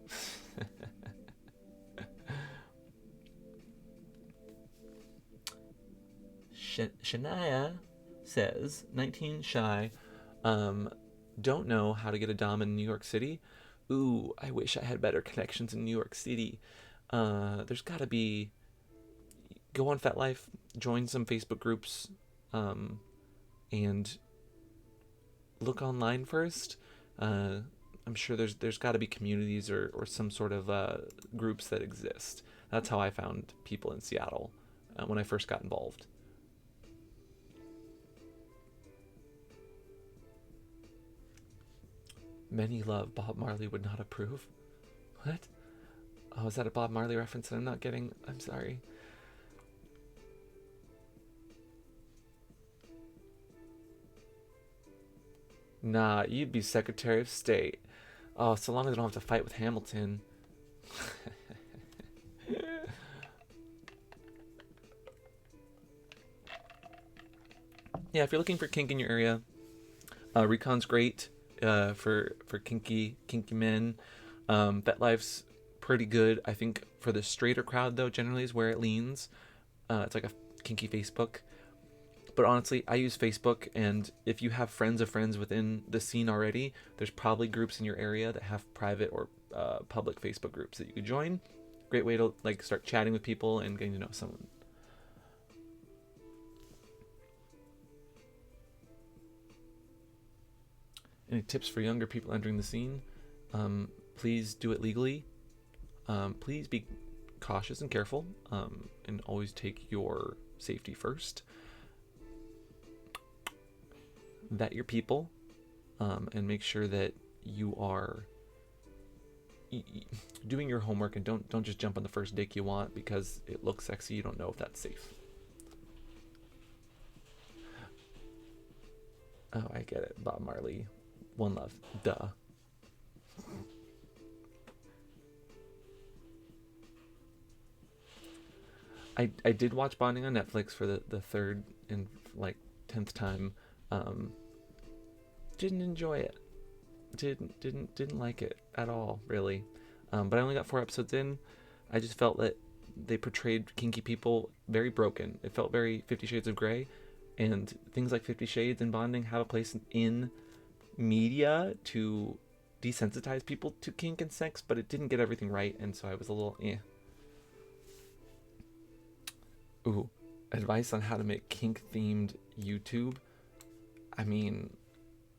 Shania says, 19 shy, don't know how to get a Dom in New York City. Ooh, I wish I had better connections in New York City. There's gotta be, go on FetLife, join some Facebook groups, and look online first. I'm sure there's gotta be communities or some sort of groups that exist. That's how I found people in Seattle when I first got involved. Many love, Bob Marley would not approve. What? Oh, is that a Bob Marley reference that I'm not getting? I'm sorry. Nah, you'd be Secretary of State. Oh, so long as I don't have to fight with Hamilton. Yeah, if you're looking for kink in your area, Recon's great. For kinky men. FetLife's pretty good. I think for the straighter crowd, though, generally is where it leans. It's like a kinky Facebook. But honestly, I use Facebook, and if you have friends of friends within the scene already, there's probably groups in your area that have private or public Facebook groups that you could join. Great way to like start chatting with people and getting to know someone. Any tips for younger people entering the scene? Please do it legally. Please be cautious and careful, and always take your safety first. Vet your people, and make sure that you are doing your homework, and don't just jump on the first dick you want because it looks sexy. You don't know if that's safe. Oh, I get it. Bob Marley. One love. Duh. I did watch Bonding on Netflix for the third and like 10th time. Didn't enjoy it. Didn't like it at all, really. But I only got 4 episodes in. I just felt that they portrayed kinky people very broken. It felt very 50 Shades of Grey, and things like 50 Shades and Bonding have a place in media to desensitize people to kink and sex, but it didn't get everything right, and so I was a little eh. Ooh, advice on how to make kink themed YouTube. I mean,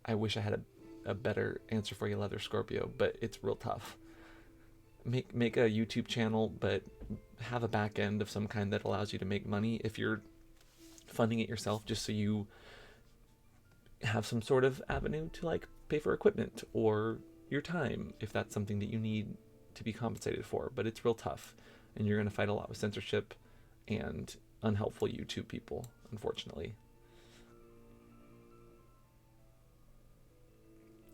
I wish I had a better answer for you, Leather Scorpio, but it's real tough. Make a YouTube channel, but have a back end of some kind that allows you to make money if you're funding it yourself, just so you have some sort of avenue to like pay for equipment or your time if that's something that you need to be compensated for. But it's real tough, and you're going to fight a lot with censorship and unhelpful YouTube people, unfortunately.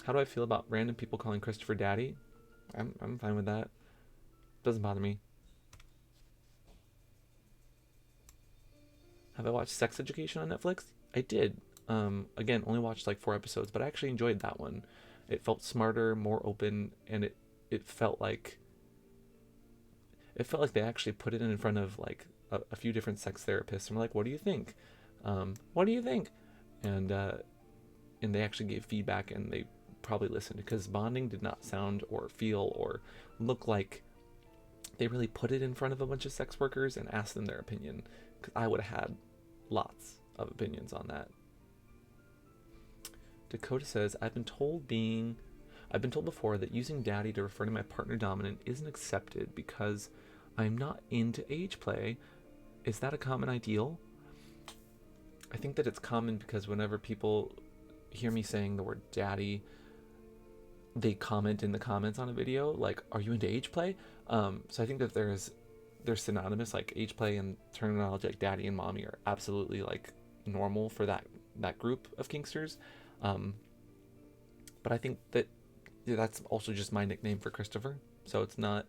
How do I feel about random people calling Christopher daddy? I'm fine with that. Doesn't bother me. Have I watched Sex Education on Netflix? I did. Again, only watched like 4 episodes, but I actually enjoyed that one. It felt smarter, more open, and it felt like they actually put it in front of like a few different sex therapists and were like, "What do you think? What do you think?" And they actually gave feedback, and they probably listened, because bonding did not sound or feel or look like they really put it in front of a bunch of sex workers and asked them their opinion, because I would have had lots of opinions on that. Dakota says, I've been told before that using daddy to refer to my partner dominant isn't accepted because I'm not into age play. Is that a common ideal? I think that it's common because whenever people hear me saying the word daddy, they comment in the comments on a video like, are you into age play? So I think that they're synonymous, like age play and terminology like daddy and mommy are absolutely like normal for that group of kinksters. But I think that that's also just my nickname for Christopher, so it's not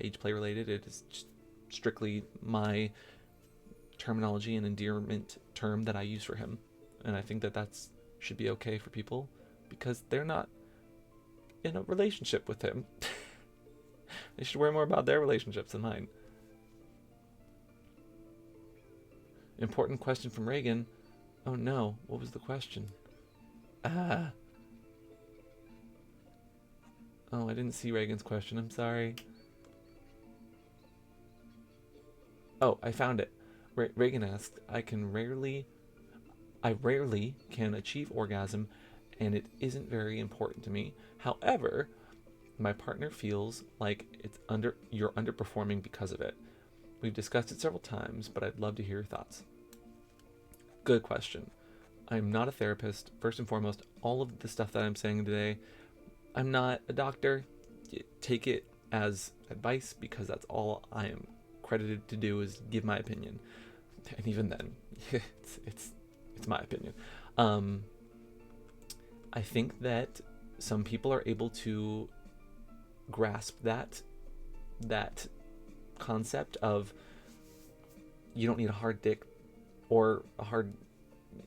age play related. It is just strictly my terminology and endearment term that I use for him, and I think that that's should be okay for people because they're not in a relationship with him. They should worry more about their relationships than mine. Important question from Reagan. Oh no, what was the question? Oh, I didn't see Reagan's question. I'm sorry. Oh, I found it. Reagan asked, I rarely can achieve orgasm, and it isn't very important to me. However, my partner feels like you're underperforming because of it. We've discussed it several times, but I'd love to hear your thoughts. Good question. I'm not a therapist. First and foremost, all of the stuff that I'm saying today, I'm not a doctor. Take it as advice because that's all I am credited to do is give my opinion. And even then, it's my opinion. I think that some people are able to grasp that concept of you don't need a hard dick or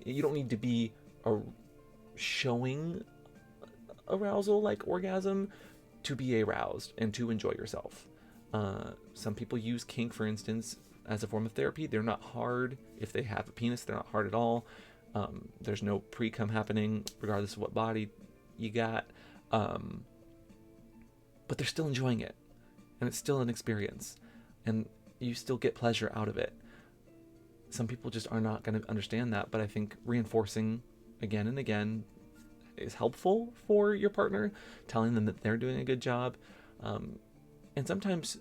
you don't need to be showing arousal like orgasm to be aroused and to enjoy yourself. Some people use kink, for instance, as a form of therapy. They're not hard. If they have a penis, they're not hard at all. There's no pre-cum happening regardless of what body you got. But they're still enjoying it, and it's still an experience, and you still get pleasure out of it. Some people just are not going to understand that, but I think reinforcing again and again is helpful for your partner, telling them that they're doing a good job, and sometimes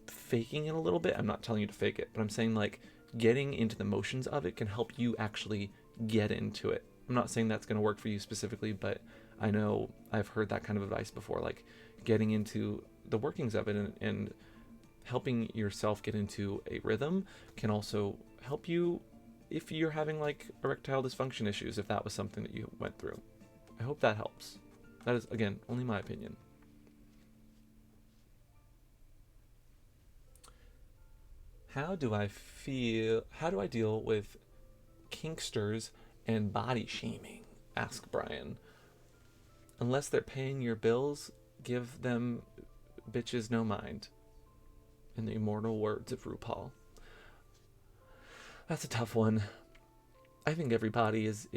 faking it a little bit. I'm not telling you to fake it, but I'm saying like getting into the motions of it can help you actually get into it. I'm not saying that's going to work for you specifically, but I know I've heard that kind of advice before, like getting into the workings of it and helping yourself get into a rhythm can also help you if you're having like erectile dysfunction issues, if that was something that you went through. I hope that helps. That is, again, only my opinion. How do I deal with kinksters and body shaming? Asked Brian. Unless they're paying your bills, give them bitches no mind. In the immortal words of RuPaul. That's a tough one. I think everybody is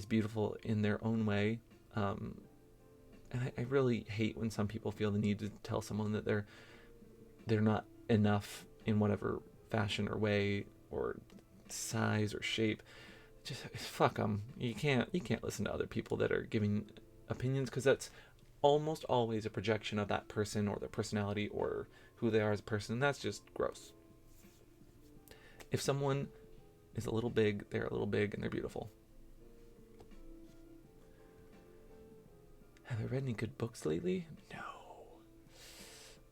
beautiful in their own way. And I really hate when some people feel the need to tell someone that they're not enough in whatever fashion or way or size or shape. Just fuck them. You can't listen to other people that are giving opinions, because that's almost always a projection of that person or their personality or who they are as a person. And that's just gross. If someone is a little big, they're a little big and they're beautiful. Have I read any good books lately? No.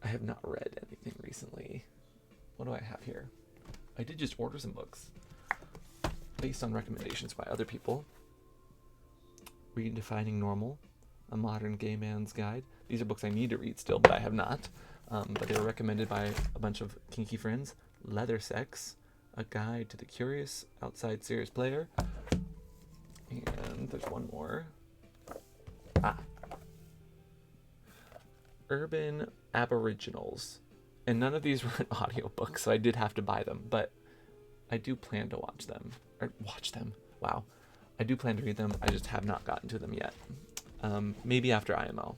I have not read anything recently. What do I have here? I did just order some books based on recommendations by other people. Redefining Normal, A Modern Gay Man's Guide. These are books I need to read still, but I have not. But they were recommended by a bunch of kinky friends. Leather Sex, A Guide to the Curious Outside Serious Player. And there's one more. Urban Aboriginals. And none of these were an audiobook, so I did have to buy them, but I do plan to watch them. Wow. I do plan to read them. I just have not gotten to them yet. Maybe after IML.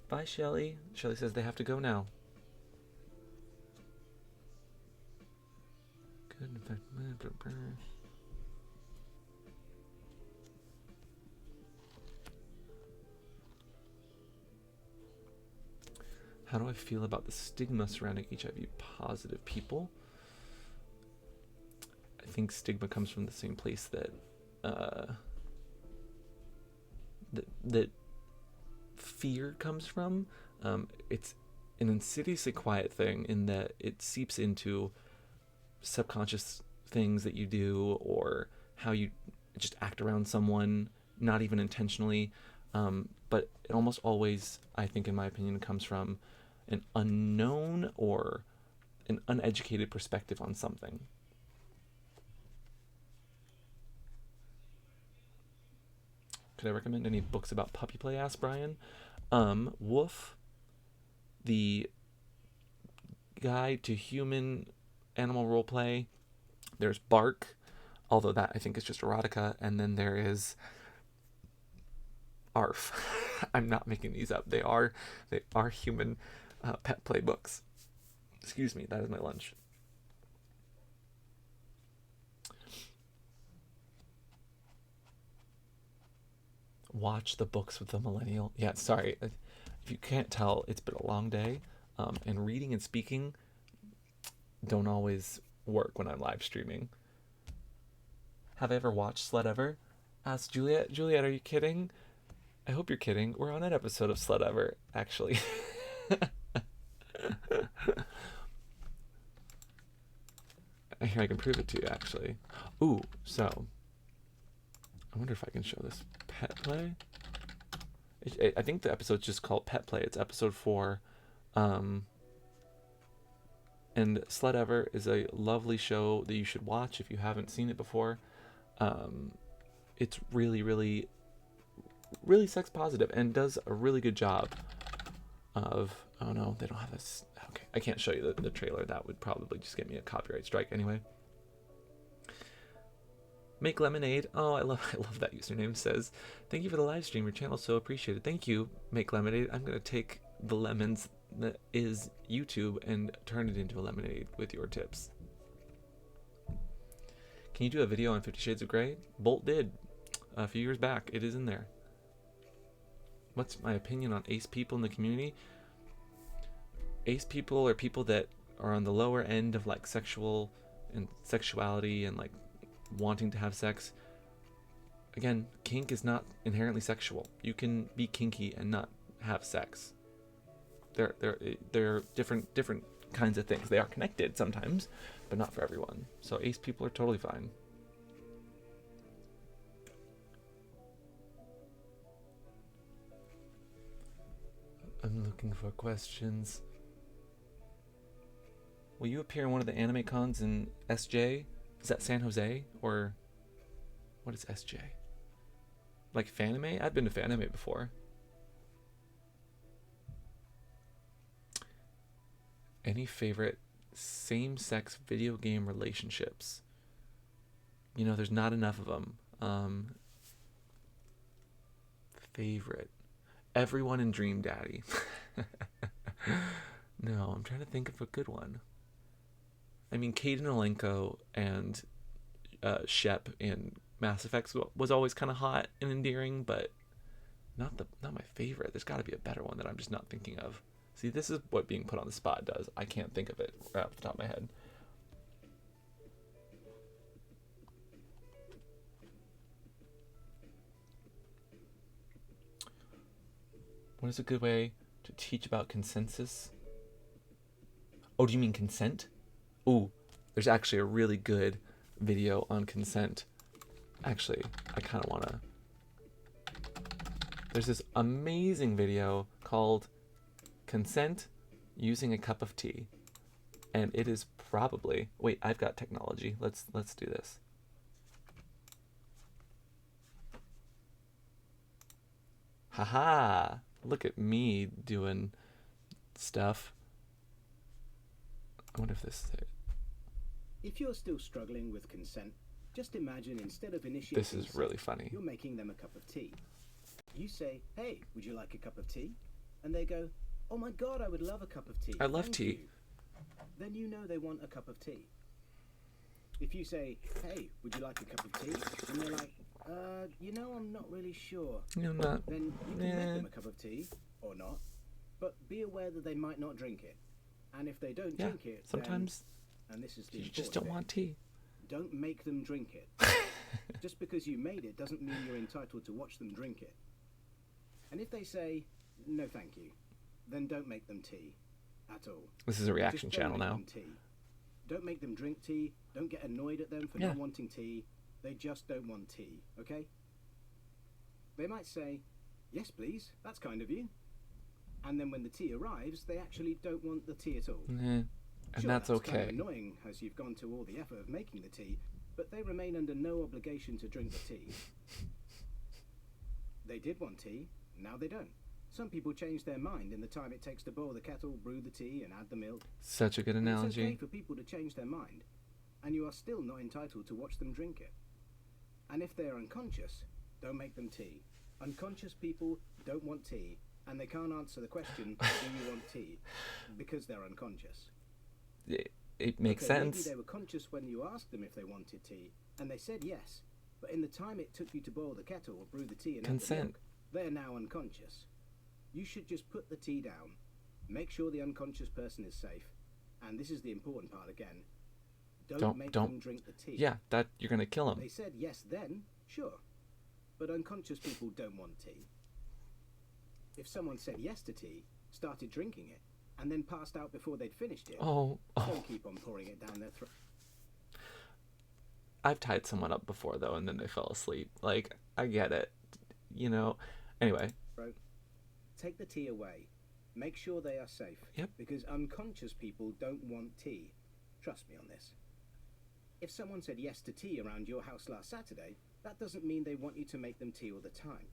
Bye, Shelly. Shelly says they have to go now. Good. How do I feel about the stigma surrounding HIV positive people? I think stigma comes from the same place that that fear comes from. It's an insidiously quiet thing in that it seeps into subconscious things that you do or how you just act around someone, not even intentionally. But it almost always, I think, in my opinion, comes from an unknown or an uneducated perspective on something. Could I recommend any books about puppy play? Asked Brian. Woof, The Guide to Human Animal Roleplay. There's Bark, although that I think is just erotica. And then there is ARF. I'm not making these up. They are human pet play books. Excuse me, that is my lunch. Watch the books with the millennial. Yeah, sorry. If you can't tell, it's been a long day. And reading and speaking don't always work when I'm live streaming. Have I ever watched Slut Ever? Asked Juliet. Juliet, are you kidding? I hope you're kidding. We're on an episode of Slut Ever, actually. Here, I can prove it to you, actually. Ooh, so I wonder if I can show this pet play. I think the episode's just called Pet Play. It's episode 4. And Slut Ever is a lovely show that you should watch if you haven't seen it before. It's really, really, really sex positive and does a really good job of... Oh no, they don't have this. Okay, I can't show you the trailer. That would probably just get me a copyright strike anyway. Make Lemonade. Oh, I love that username. Says, thank you for the live stream. Your channel is so appreciated. Thank you, Make Lemonade. I'm going to take the lemons that is YouTube and turn it into a lemonade with your tips. Can you do a video on 50 Shades of Grey? Bolt did a few years back. It is in there. What's my opinion on ace people in the community? Ace people are people that are on the lower end of like sexuality and like wanting to have sex. Again, kink is not inherently sexual. You can be kinky and not have sex. They're different kinds of things. They are connected sometimes, but not for everyone. So ace people are totally fine. I'm looking for questions. Will you appear in one of the anime cons in SJ? Is that San Jose? Or what is SJ? Like Fanime? I've been to Fanime before. Any favorite same-sex video game relationships? You know, there's not enough of them. Favorite. Everyone in Dream Daddy. No, I'm trying to think of a good one. I mean, Caden Alenko and Shep in Mass Effect was always kind of hot and endearing, but not my favorite. There's got to be a better one that I'm just not thinking of. See, this is what being put on the spot does. I can't think of it right off the top of my head. What is a good way to teach about consensus? Oh, do you mean consent? Ooh, there's actually a really good video on consent. Actually, I kind of want to... There's this amazing video called Consent Using a Cup of Tea. And it is probably... Wait, I've got technology. Let's do this. Haha! Look at me doing stuff. I wonder if this is it. If you're still struggling with consent, just imagine instead of initiating... This is really funny. You're making them a cup of tea. You say, hey, would you like a cup of tea? And they go, oh my god, I would love a cup of tea. I love tea. You. Then you know they want a cup of tea. If you say, hey, would you like a cup of tea? And they're like, you know, I'm not really sure. No, I'm not. Then you can make them a cup of tea, or not. But be aware that they might not drink it. And if they don't drink it, sometimes then, and this is the you just don't want tea. Don't make them drink it. Just because you made it doesn't mean you're entitled to watch them drink it. And if they say, no thank you, then don't make them tea at all. This is a reaction channel now. Don't make them drink tea. Don't get annoyed at them for not wanting tea. They just don't want tea, okay? They might say, yes please, that's kind of you. And then when the tea arrives, they actually don't want the tea at all. And sure, that's okay. Kind of annoying as you've gone to all the effort of making the tea, but they remain under no obligation to drink the tea. They did want tea, now they don't. Some people change their mind in the time it takes to boil the kettle, brew the tea, and add the milk. Such a good analogy. It's okay for people to change their mind, and you are still not entitled to watch them drink it. And if they're unconscious, don't make them tea. Unconscious people don't want tea, and they can't answer the question, do you want tea? Because they're unconscious. It makes sense. Maybe they were conscious when you asked them if they wanted tea, and they said yes. But in the time it took you to boil the kettle or brew the tea and add the milk, they're now unconscious. You should just put the tea down, make sure the unconscious person is safe, and this is the important part again. Don't make them drink the tea. Yeah, that you're going to kill them. They said yes then, sure. But unconscious people don't want tea. If someone said yes to tea, started drinking it, and then passed out before they'd finished it, don't keep on pouring it down their throat. I've tied someone up before, though, and then they fell asleep. Like, I get it. You know, anyway. Take the tea away. Make sure they are safe. Yep. Because unconscious people don't want tea. Trust me on this. If someone said yes to tea around your house last Saturday, that doesn't mean they want you to make them tea all the time.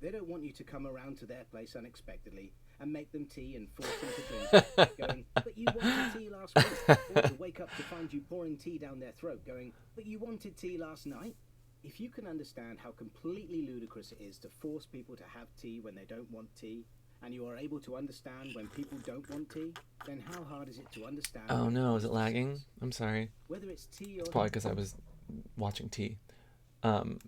They don't want you to come around to their place unexpectedly and make them tea and force them to drink it, going, but you wanted tea last week. Or to wake up to find you pouring tea down their throat, going, but you wanted tea last night. If you can understand how completely ludicrous it is to force people to have tea when they don't want tea, and you are able to understand when people don't want tea, then how hard is it to understand... Oh no, is it lagging? I'm sorry. Whether it's tea or... It's probably because I was watching tea. Anyway.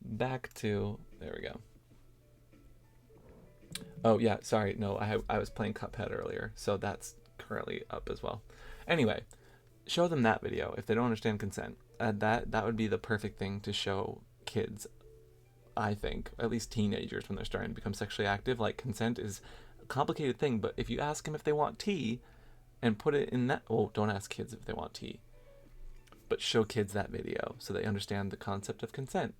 Back to... There we go. Oh yeah, sorry. No, I was playing Cuphead earlier, so that's currently up as well. Anyway. Show them that video if they don't understand consent. That would be the perfect thing to show kids, I think, at least teenagers when they're starting to become sexually active. Like, consent is a complicated thing, but if you ask them if they want tea and put it in that... Well, don't ask kids if they want tea, but show kids that video so they understand the concept of consent.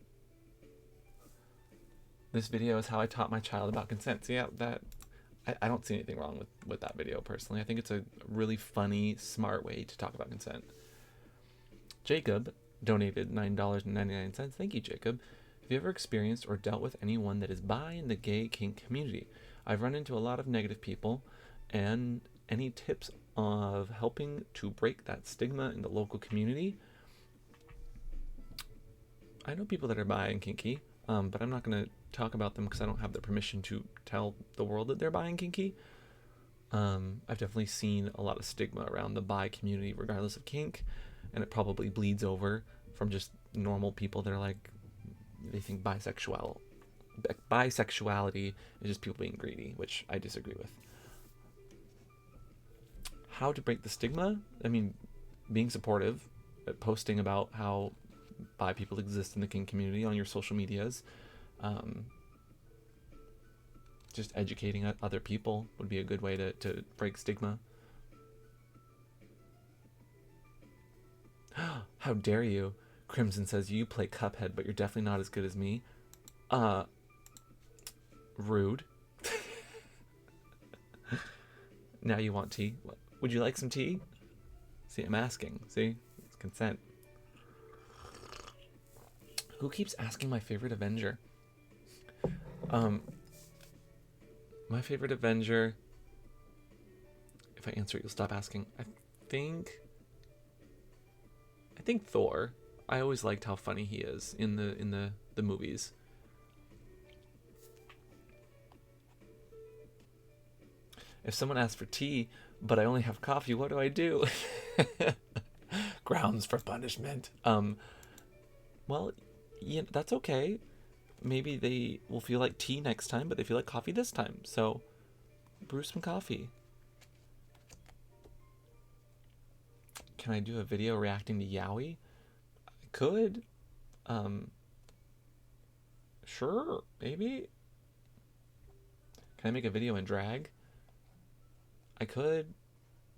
This video is how I taught my child about consent. So yeah, I don't see anything wrong with that video, personally. I think it's a really funny, smart way to talk about consent. Jacob donated $9.99. Thank you, Jacob. Have you ever experienced or dealt with anyone that is bi in the gay kink community? I've run into a lot of negative people, and any tips of helping to break that stigma in the local community. I know people that are bi and kinky, but I'm not going to talk about them because I don't have the permission to tell the world that they're bi and kinky. I've definitely seen a lot of stigma around the bi community regardless of kink, and it probably bleeds over from just normal people that are like, they think bisexuality is just people being greedy, which I disagree with. How to break the stigma? I mean, being supportive, posting about how bi people exist in the kink community on your social medias, just educating other people would be a good way to break stigma. How dare you? Crimson says, you play Cuphead, but you're definitely not as good as me. Rude. Now you want tea? Would you like some tea? See, I'm asking. See? It's consent. Who keeps asking my favorite Avenger? My favorite Avenger, if I answer it, you'll stop asking. I think Thor. I always liked how funny he is in the movies. If someone asks for tea, but I only have coffee, what do I do? Grounds for punishment. Well, yeah, that's okay. Maybe they will feel like tea next time, but they feel like coffee this time. So, brew some coffee. Can I do a video reacting to Yowie? I could. Sure, maybe. Can I make a video in drag? I could.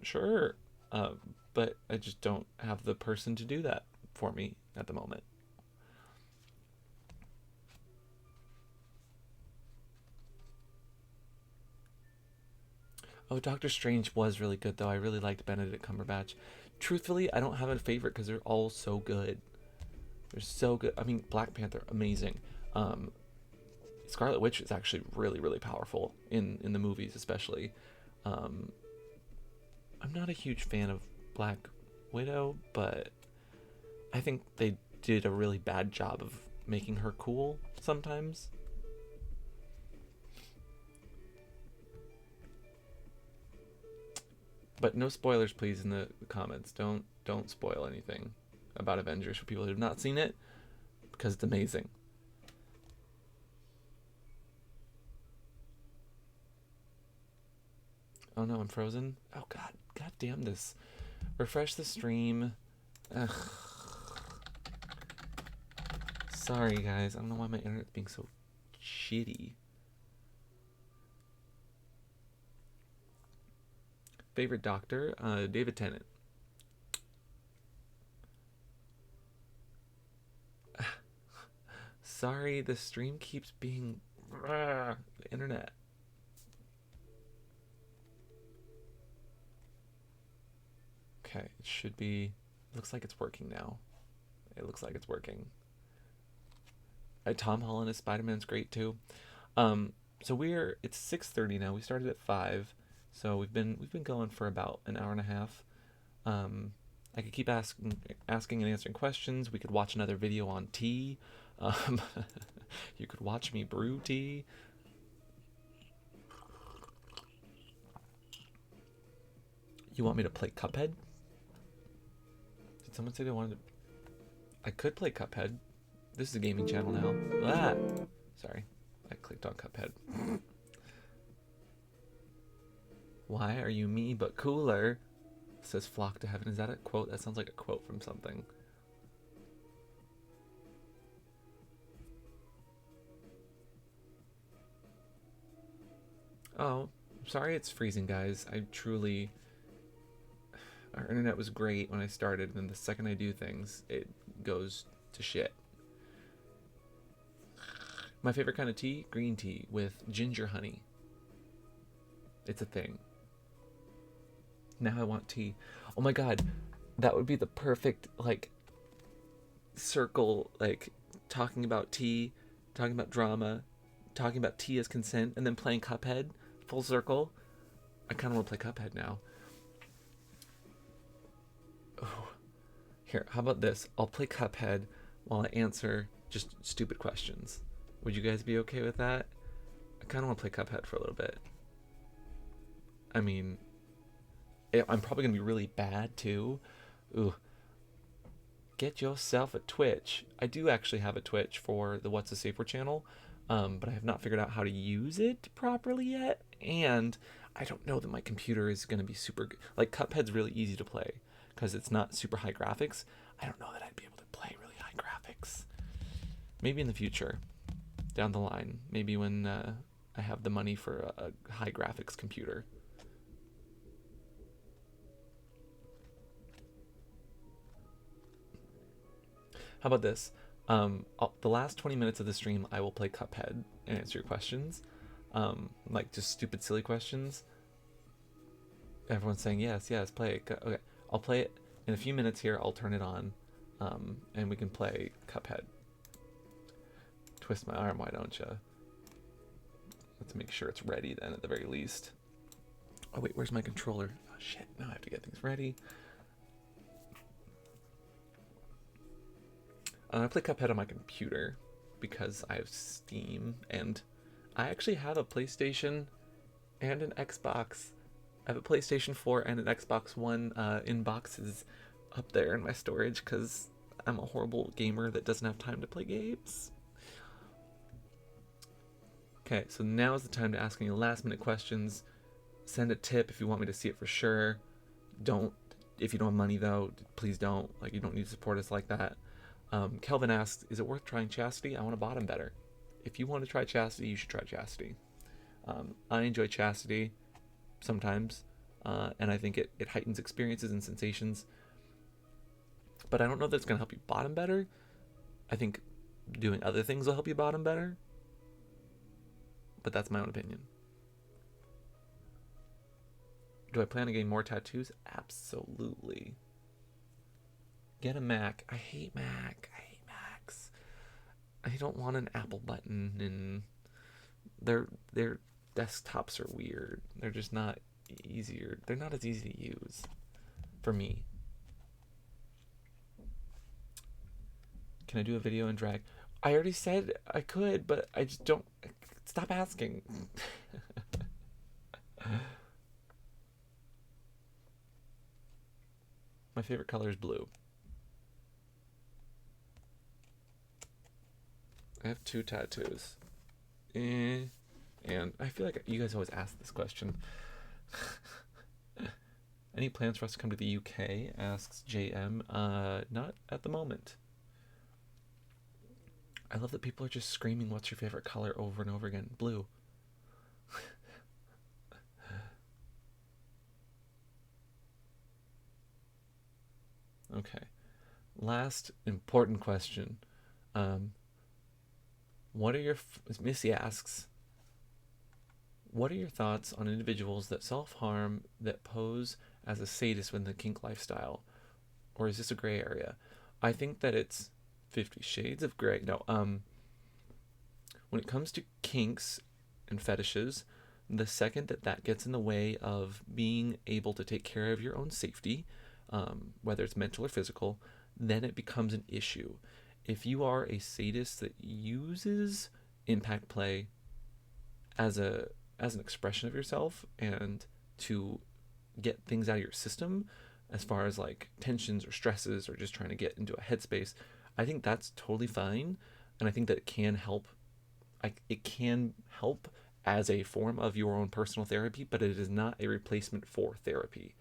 Sure. But I just don't have the person to do that for me at the moment. Oh, Doctor Strange was really good, though. I really liked Benedict Cumberbatch. Truthfully, I don't have a favorite because they're all so good. They're so good. I mean, Black Panther, amazing. Scarlet Witch is actually really, really powerful in the movies, especially. I'm not a huge fan of Black Widow, but I think they did a really bad job of making her cool sometimes. But no spoilers, please, in the comments. Don't spoil anything about Avengers for people who have not seen it, because it's amazing. Oh no, I'm frozen. Oh god damn this. Refresh the stream. Ugh. Sorry guys, I don't know why my internet's being so shitty. Favorite Doctor? David Tennant. Sorry, the stream keeps being the internet. Okay, it should be. Looks like it's working now. It looks like it's working. Tom Holland as Spider-Man's great too. So it's 6:30 now. We started at 5, so we've been going for about an hour and a half. I could keep asking and answering questions. We could watch another video on tea. You could watch me brew tea. You want me to play Cuphead? Did someone say they wanted to? I could play Cuphead. This is a gaming channel now. Ah! Sorry. I clicked on Cuphead. Why are you me but cooler? Says Flock to Heaven. Is that a quote? That sounds like a quote from something. Oh, sorry it's freezing, guys. Our internet was great when I started, and then the second I do things, it goes to shit. My favorite kind of tea? Green tea with ginger honey. It's a thing. Now I want tea. Oh my god, that would be the perfect, like, circle, like, talking about tea, talking about drama, talking about tea as consent, and then playing Cuphead. Full circle. I kind of want to play Cuphead now. Here, how about this? I'll play Cuphead while I answer just stupid questions. Would you guys be okay with that? I kind of want to play Cuphead for a little bit. I mean, I'm probably going to be really bad too. Ooh. Get yourself a Twitch. I do actually have a Twitch for the What's a Safeword channel, but I have not figured out how to use it properly yet. And I don't know that my computer is going to be super good. Like, Cuphead's really easy to play because it's not super high graphics. I don't know that I'd be able to play really high graphics. Maybe in the future, down the line. Maybe when I have the money for a high graphics computer. How about this? The last 20 minutes of the stream, I will play Cuphead and answer your questions. Like just stupid, silly questions. Everyone's saying yes, yes, play it. Okay, I'll play it in a few minutes here. I'll turn it on, and we can play Cuphead. Twist my arm, why don't you? Let's make sure it's ready then at the very least. Oh wait, where's my controller? Oh shit, now I have to get things ready. I play Cuphead on my computer because I have Steam, and I actually have a PlayStation and an Xbox. I have a PlayStation 4 and an Xbox One in boxes up there in my storage because I'm a horrible gamer that doesn't have time to play games. Okay, so now is the time to ask any last minute questions. Send a tip if you want me to see it for sure. Don't, if you don't have money though, please don't. Like, you don't need to support us like that. Kelvin asks, is it worth trying Chastity? I want to bottom better. If you want to try Chastity, you should try Chastity. I enjoy Chastity sometimes, and I think it heightens experiences and sensations. But I don't know that it's going to help you bottom better. I think doing other things will help you bottom better. But that's my own opinion. Do I plan on getting more tattoos? Absolutely. Get a Mac. I hate Mac. I hate Macs. I don't want an Apple button, and their desktops are weird. They're just not easier. They're not as easy to use for me. Can I do a video in drag? I already said I could, but I just don't. Stop asking. My favorite color is blue. I have 2 tattoos. And I feel like you guys always ask this question. Any plans for us to come to the UK? Asks JM. Not at the moment. I love that people are just screaming, what's your favorite color over and over again? Blue. Okay. Last important question. What are your... Missy asks, what are your thoughts on individuals that self-harm that pose as a sadist within the kink lifestyle? Or is this a gray area? I think that it's 50 shades of gray. No, when it comes to kinks and fetishes, the second that gets in the way of being able to take care of your own safety, whether it's mental or physical, then it becomes an issue. If you are a sadist that uses impact play as an expression of yourself and to get things out of your system, as far as like tensions or stresses or just trying to get into a headspace, I think that's totally fine, and I think that it can help. It can help as a form of your own personal therapy, but it is not a replacement for therapy.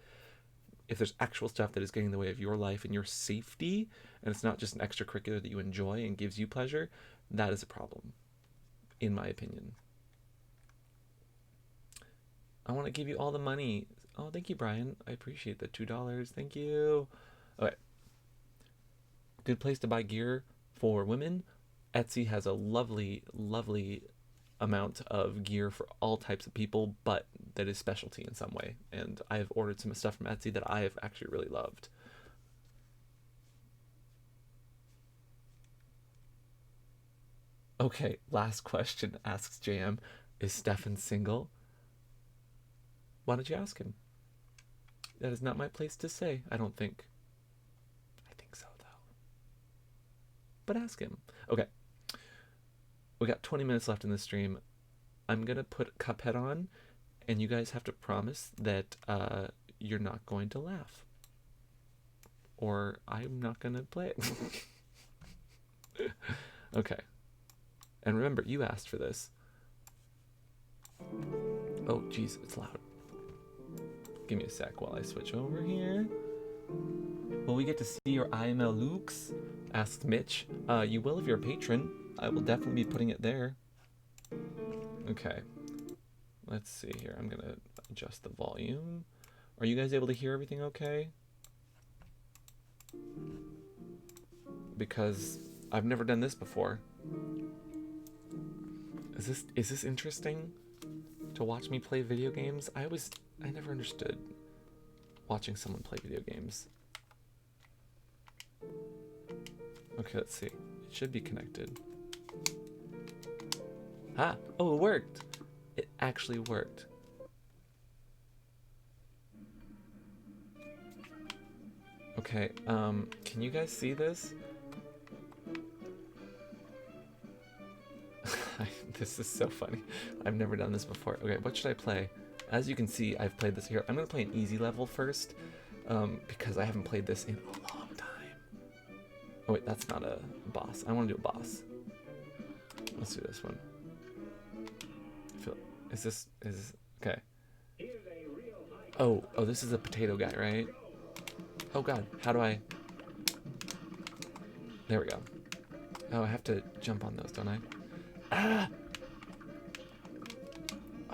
If there's actual stuff that is getting in the way of your life and your safety, and it's not just an extracurricular that you enjoy and gives you pleasure, that is a problem, in my opinion. I want to give you all the money. Oh, thank you, Brian. I appreciate the $2. Thank you. Okay. Good place to buy gear for women. Etsy has a lovely, lovely amount of gear for all types of people, but that is specialty in some way. And I have ordered some stuff from Etsy that I have actually really loved. Okay, last question, asks JM. Is Stefan single? Why don't you ask him? That is not my place to say, I don't think. but ask him. Okay. We got 20 minutes left in the stream. I'm going to put Cuphead on, and you guys have to promise that you're not going to laugh. Or I'm not going to play it. Okay. And remember, you asked for this. Oh, jeez, it's loud. Give me a sec while I switch over here. Will we get to see your IML looks? Asked Mitch. You will if you're a patron. I will definitely be putting it there. Okay. Let's see here. I'm going to adjust the volume. Are you guys able to hear everything okay? Because I've never done this before. Is this interesting to watch me play video games? I never understood watching someone play video games. Okay, let's see. It should be connected. Ah, oh, it worked. It actually worked. Okay, can you guys see this? This is so funny. I've never done this before. Okay, what should I play? As you can see, I've played this here. I'm gonna play an easy level first, because I haven't played this in a long time. Oh wait, that's not a boss. I want to do a boss. Let's do this one. Is okay? Oh, this is a potato guy, right? Oh god, how do I? There we go. Oh, I have to jump on those, don't I? Ah!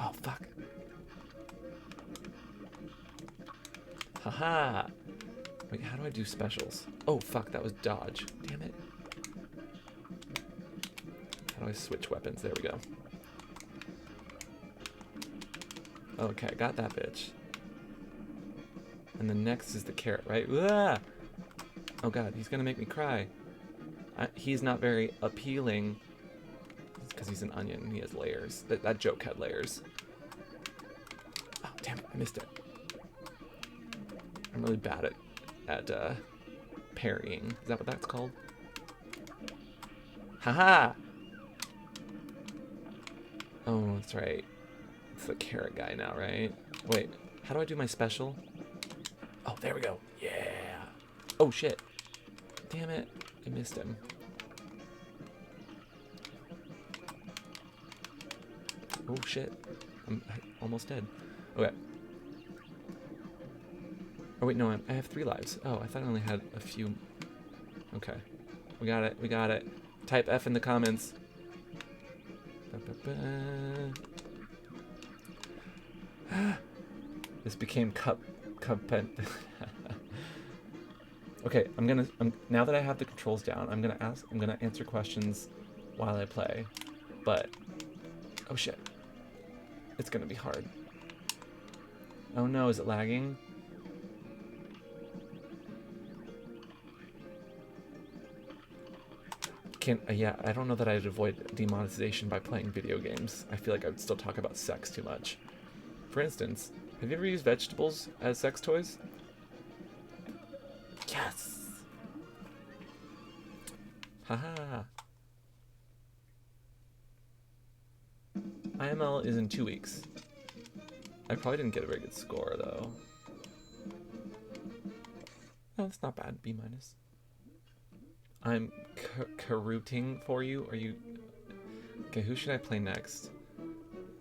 Oh, fuck. Haha! Wait, how do I do specials? Oh, fuck, that was dodge. Damn it. How do I switch weapons? There we go. Okay, got that bitch. And the next is the carrot, right? Ah! Oh god, he's gonna make me cry. He's not very appealing. Because he's an onion, he has layers. That joke had layers. Oh, damn it, I missed it. I'm really bad at parrying. Is that what that's called? Haha! Oh, that's right. It's the carrot guy now, right? Wait, how do I do my special? Oh, there we go. Yeah! Oh, shit. Damn it, I missed him. Oh shit, I'm almost dead. Okay. Oh wait, no, I have 3 lives. Oh, I thought I only had a few. Okay. We got it, we got it. Type F in the comments. This became Cuphead. Okay, now that I have the controls down, I'm gonna answer questions while I play. But, oh shit. It's gonna be hard. Oh no, is it lagging? Yeah, I don't know that I'd avoid demonetization by playing video games. I feel like I would still talk about sex too much. For instance, have you ever used vegetables as sex toys? Yes! Haha! IML is in 2 weeks. I probably didn't get a very good score, though. Oh, that's not bad. B-. I'm carooting for you. Are you... Okay, who should I play next?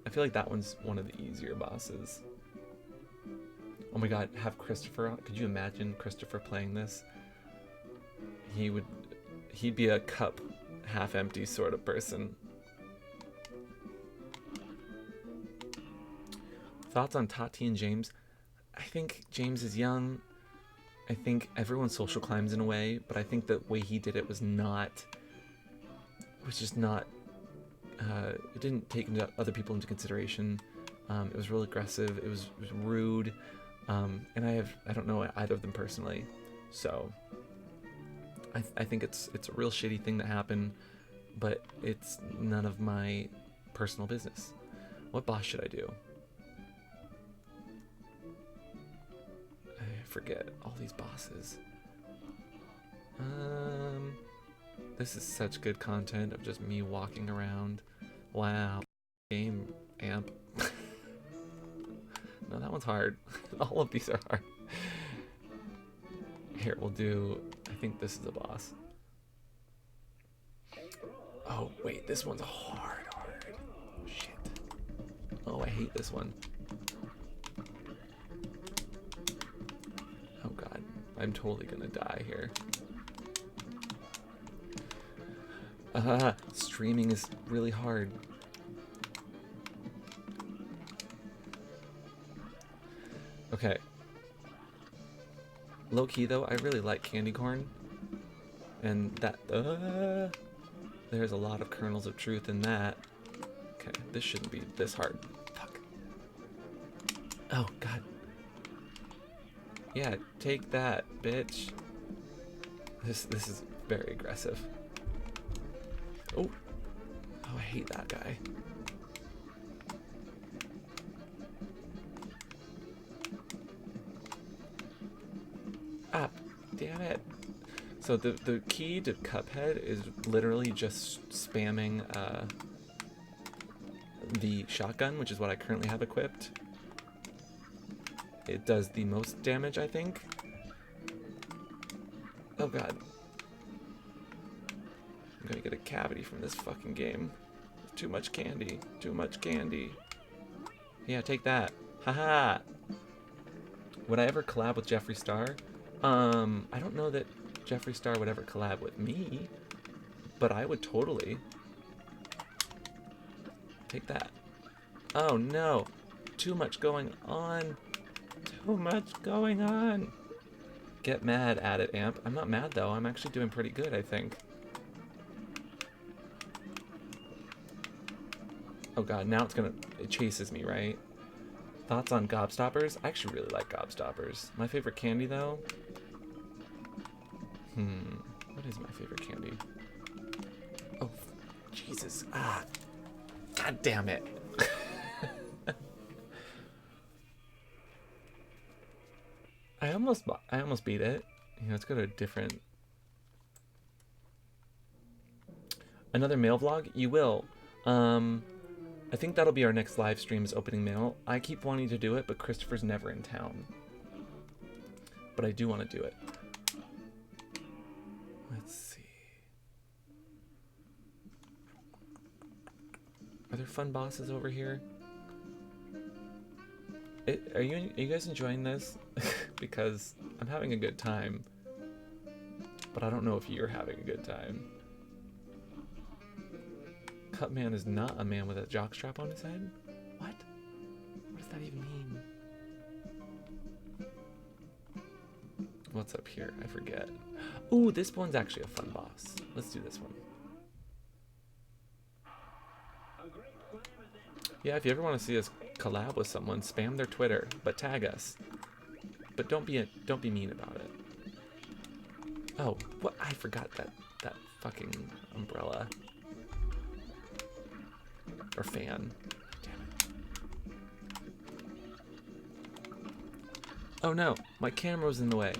I feel like that one's one of the easier bosses. Oh my god, have Christopher on. Could you imagine Christopher playing this? He'd be a cup half empty sort of person. Thoughts on Tati and James? I think James is young. I think everyone social climbs in a way, but I think the way he did it was just not, it didn't take other people into consideration. It was real aggressive, it was rude, and I don't know either of them personally, so I think it's a real shitty thing that happened, but it's none of my personal business. What boss should I do? I forget all these bosses. This is such good content of just me walking around. Wow. Game amp. No, that one's hard. All of these are hard. Here, we'll do... I think this is a boss. Oh, wait, this one's hard. Shit. Oh, I hate this one. Oh, God. I'm totally gonna die here. Streaming is really hard. Okay. Low key though, I really like candy corn. And that, there's a lot of kernels of truth in that. Okay, this shouldn't be this hard. Fuck. Oh, God. Yeah, take that, bitch. This is very aggressive. Oh. Oh, I hate that guy. Ah, damn it. So the key to Cuphead is literally just spamming the shotgun, which is what I currently have equipped. It does the most damage, I think. Oh, God. I'm gonna get a cavity from this fucking game. Too much candy. Too much candy. Yeah, take that. Haha. Would I ever collab with Jeffree Star? I don't know that Jeffree Star would ever collab with me, but I would totally. Take that. Oh no. Too much going on. Too much going on. Get mad at it, Amp. I'm not mad though. I'm actually doing pretty good, I think. Oh god, now it chases me, right? Thoughts on gobstoppers? I actually really like gobstoppers. My favorite candy though? What is my favorite candy? Oh, Jesus. Ah. God damn it. I almost beat it. You know, let's go to a different... Another mail vlog? You will. I think that'll be our next live stream is opening mail. I keep wanting to do it, but Christopher's never in town. But I do want to do it. Let's see. Are there fun bosses over here? Are you guys enjoying this? Because I'm having a good time. But I don't know if you're having a good time. Cutman is not a man with a jockstrap on his head? What? What does that even mean? What's up here? I forget. Ooh, this one's actually a fun boss. Let's do this one. Yeah, if you ever want to see us collab with someone, spam their Twitter, but tag us. But don't be mean about it. Oh, what? I forgot that fucking umbrella. Or fan. Damn it. Oh no, my camera was in the way.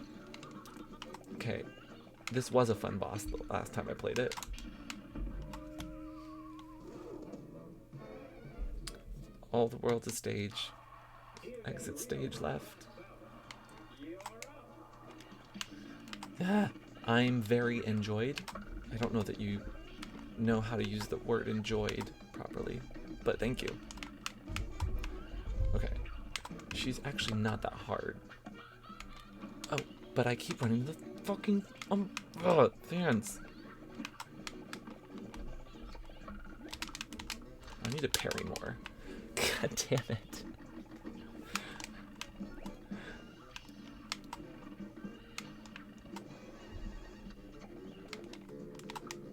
Okay, this was a fun boss the last time I played it. All the world's a stage. Exit stage left. Ah, I'm very enjoyed. I don't know that you know how to use the word enjoyed properly, but thank you. Okay, she's actually not that hard. Oh, but I keep running the fucking fans. I need to parry more. God damn it.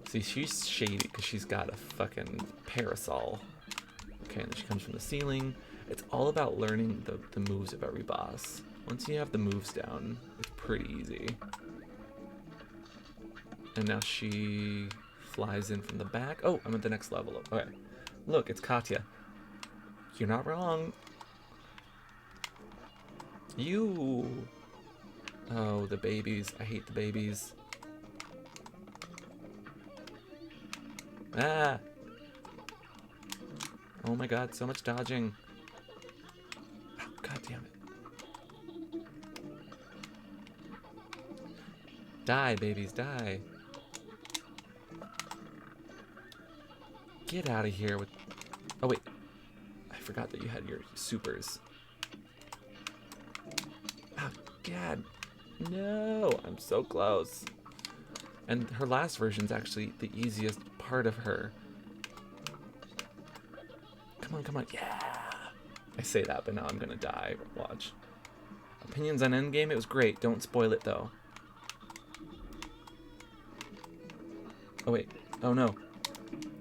See, she's shady because she's got a fucking parasol. Okay, and then she comes from the ceiling. It's all about learning the moves of every boss. Once you have the moves down, it's pretty easy. And now she flies in from the back. Oh, I'm at the next level. Okay. Look, it's Katya. You're not wrong. You. Oh, the babies. I hate the babies. Ah! Oh my god, so much dodging. Oh, god damn it. Die, babies, die. Get out of here with... Oh, wait. I forgot that you had your supers. Oh, god. No, I'm so close. And her last version's actually the easiest part of her. Come on, come on. Yeah! I say that, but now I'm gonna die. Watch. Opinions on Endgame? It was great. Don't spoil it, though. Oh, wait. Oh, no.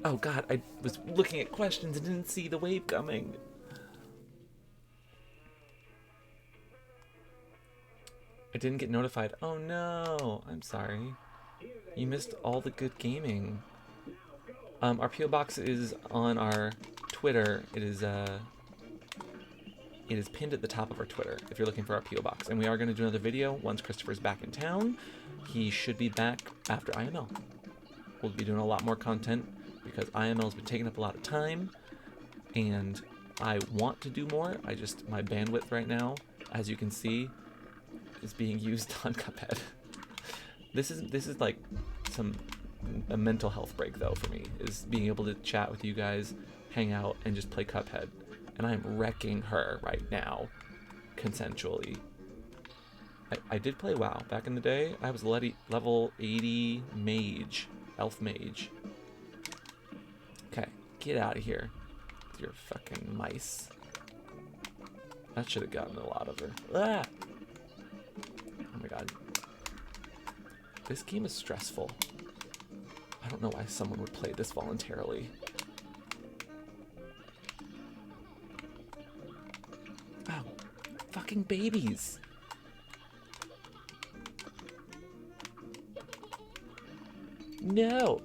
Oh, God. I was looking at questions and didn't see the wave coming. I didn't get notified. Oh, no. I'm sorry. You missed all the good gaming. Our P.O. Box is on our Twitter. It is pinned at the top of our Twitter if you're looking for our P.O. Box. And we are going to do another video once Christopher's back in town. He should be back after IML. We'll be doing a lot more content because IML's been taking up a lot of time. And I want to do more. My bandwidth right now, as you can see, is being used on Cuphead. This is like a mental health break though for me, is being able to chat with you guys, hang out, and just play Cuphead. And I'm wrecking her right now, consensually. I did play WoW back in the day. I was level 80 mage, elf mage. Okay, get out of here with your fucking mice. That should have gotten a lot of her. Ah! Oh my god. This game is stressful. I don't know why someone would play this voluntarily. Oh, fucking babies. No.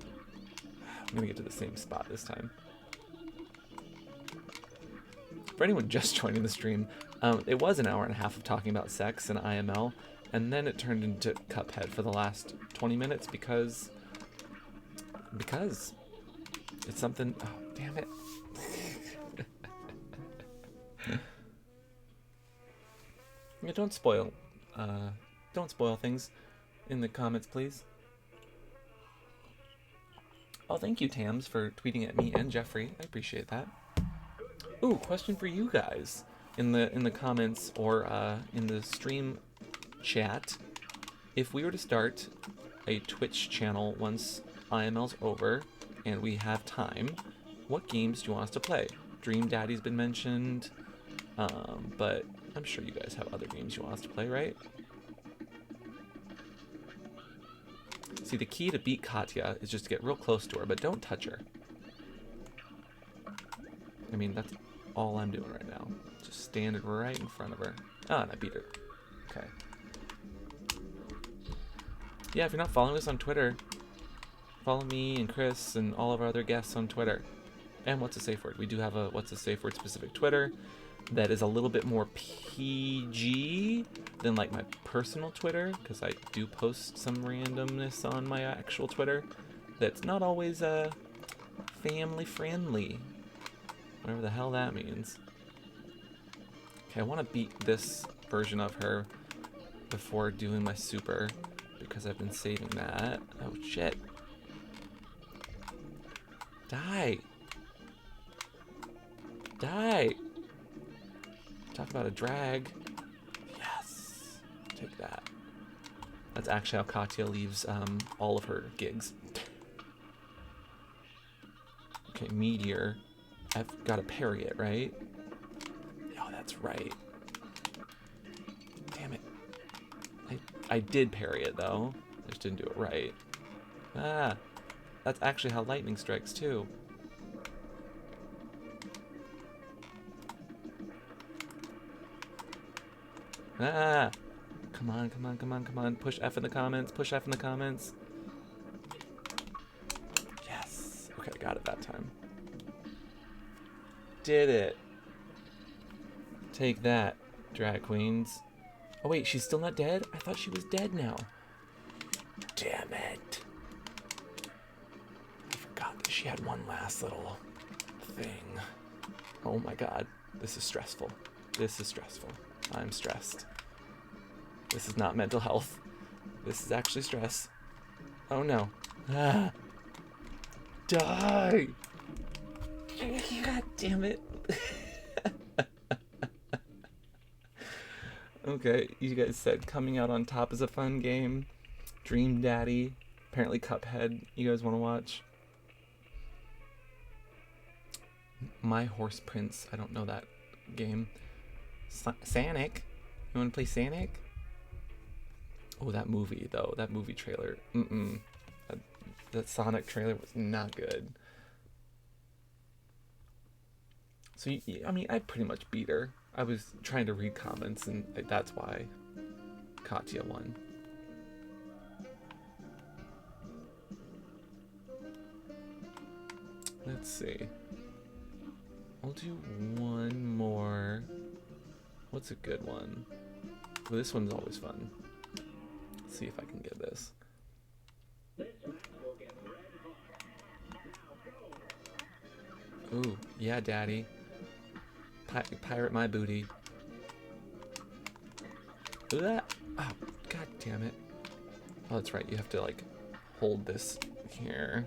I'm gonna get to the same spot this time. For anyone just joining the stream, it was an hour and a half of talking about sex and IML, and then it turned into Cuphead for the last 20 minutes because it's something. Oh, damn it. Yeah, don't spoil things in the comments, please. Oh, thank you, Tams, for tweeting at me and Jeffrey. I appreciate that. Ooh, question for you guys in the comments or in the stream chat. If we were to start a Twitch channel once IML's over and we have time, what games do you want us to play? Dream Daddy's been mentioned, but I'm sure you guys have other games you want us to play, right? See, the key to beat Katya is just to get real close to her, but don't touch her. I mean, that's all I'm doing right now. Just standing right in front of her. Ah, and I beat her. Okay. Yeah, if you're not following us on Twitter, follow me and Chris and all of our other guests on Twitter. And What's a Safe Word? We do have a What's a Safe Word specific Twitter that is a little bit more PG than like my personal Twitter, because I do post some randomness on my actual Twitter that's not always family friendly, whatever the hell that means. Okay, I want to beat this version of her before doing my super, because I've been saving that. Oh shit. Die. Die. Talk about a drag. Yes. Take that. That's actually how Katya leaves all of her gigs. Okay, Meteor. I've got to parry it, right? Oh, that's right. Damn it. I did parry it, though. I just didn't do it right. Ah. That's actually how lightning strikes, too. Ah! Come on, come on, come on, come on. Push F in the comments. Push F in the comments. Yes. Okay, I got it that time. Did it. Take that, drag queens. Oh wait, she's still not dead? I thought she was dead now. Damn it. I forgot that she had one last little thing. Oh my god. This is stressful. This is stressful. I'm stressed. This is not mental health. This is actually stress. Oh no. Ah. Die! God damn it. Okay, you guys said coming out on top is a fun game. Dream Daddy. Apparently Cuphead. You guys want to watch? My Horse Prince. I don't know that game. Sonic. You want to play Sonic? Oh, that movie though. That movie trailer. That Sonic trailer was not good. So, I mean, I pretty much beat her. I was trying to read comments, and that's why Katya won. Let's see. I'll do one more. What's a good one? Well, this one's always fun. Let's see if I can get this. Ooh, yeah, Daddy. Pirate my booty. Oh, god damn it. Oh, that's right. You have to, like, hold this here.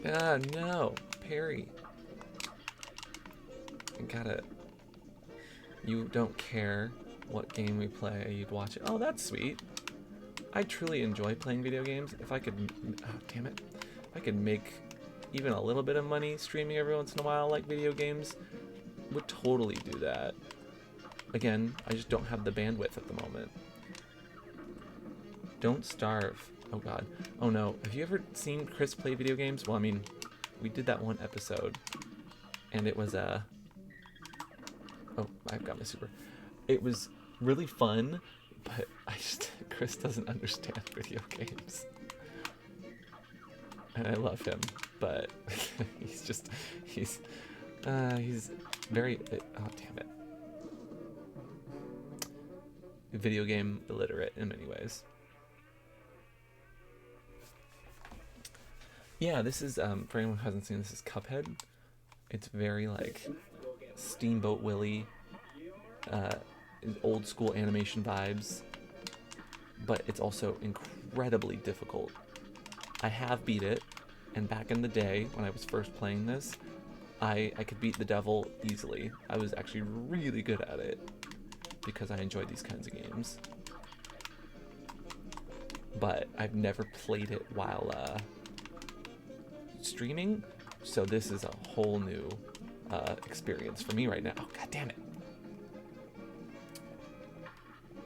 Ah, no. Parry. I gotta... You don't care what game we play. You'd watch it. Oh, that's sweet. I truly enjoy playing video games. If I could... Oh, damn it. If I could make even a little bit of money streaming every once in a while like video games, would totally do that. Again, I just don't have the bandwidth at the moment. Don't starve. Oh god. Oh no. Have you ever seen Chris play video games? Well, I mean, we did that one episode, and it was oh, I've got my super. It was really fun, but Chris doesn't understand video games. And I love him, but he's very, oh damn it. Video game illiterate in many ways. Yeah, this is, for anyone who hasn't seen, this is Cuphead. It's very, like, Steamboat Willie, old school animation vibes, but it's also incredibly difficult. I have beat it, and back in the day, when I was first playing this, I could beat the devil easily. I was actually really good at it, because I enjoy these kinds of games. But I've never played it while streaming, so this is a whole new experience for me right now. Oh, god damn it.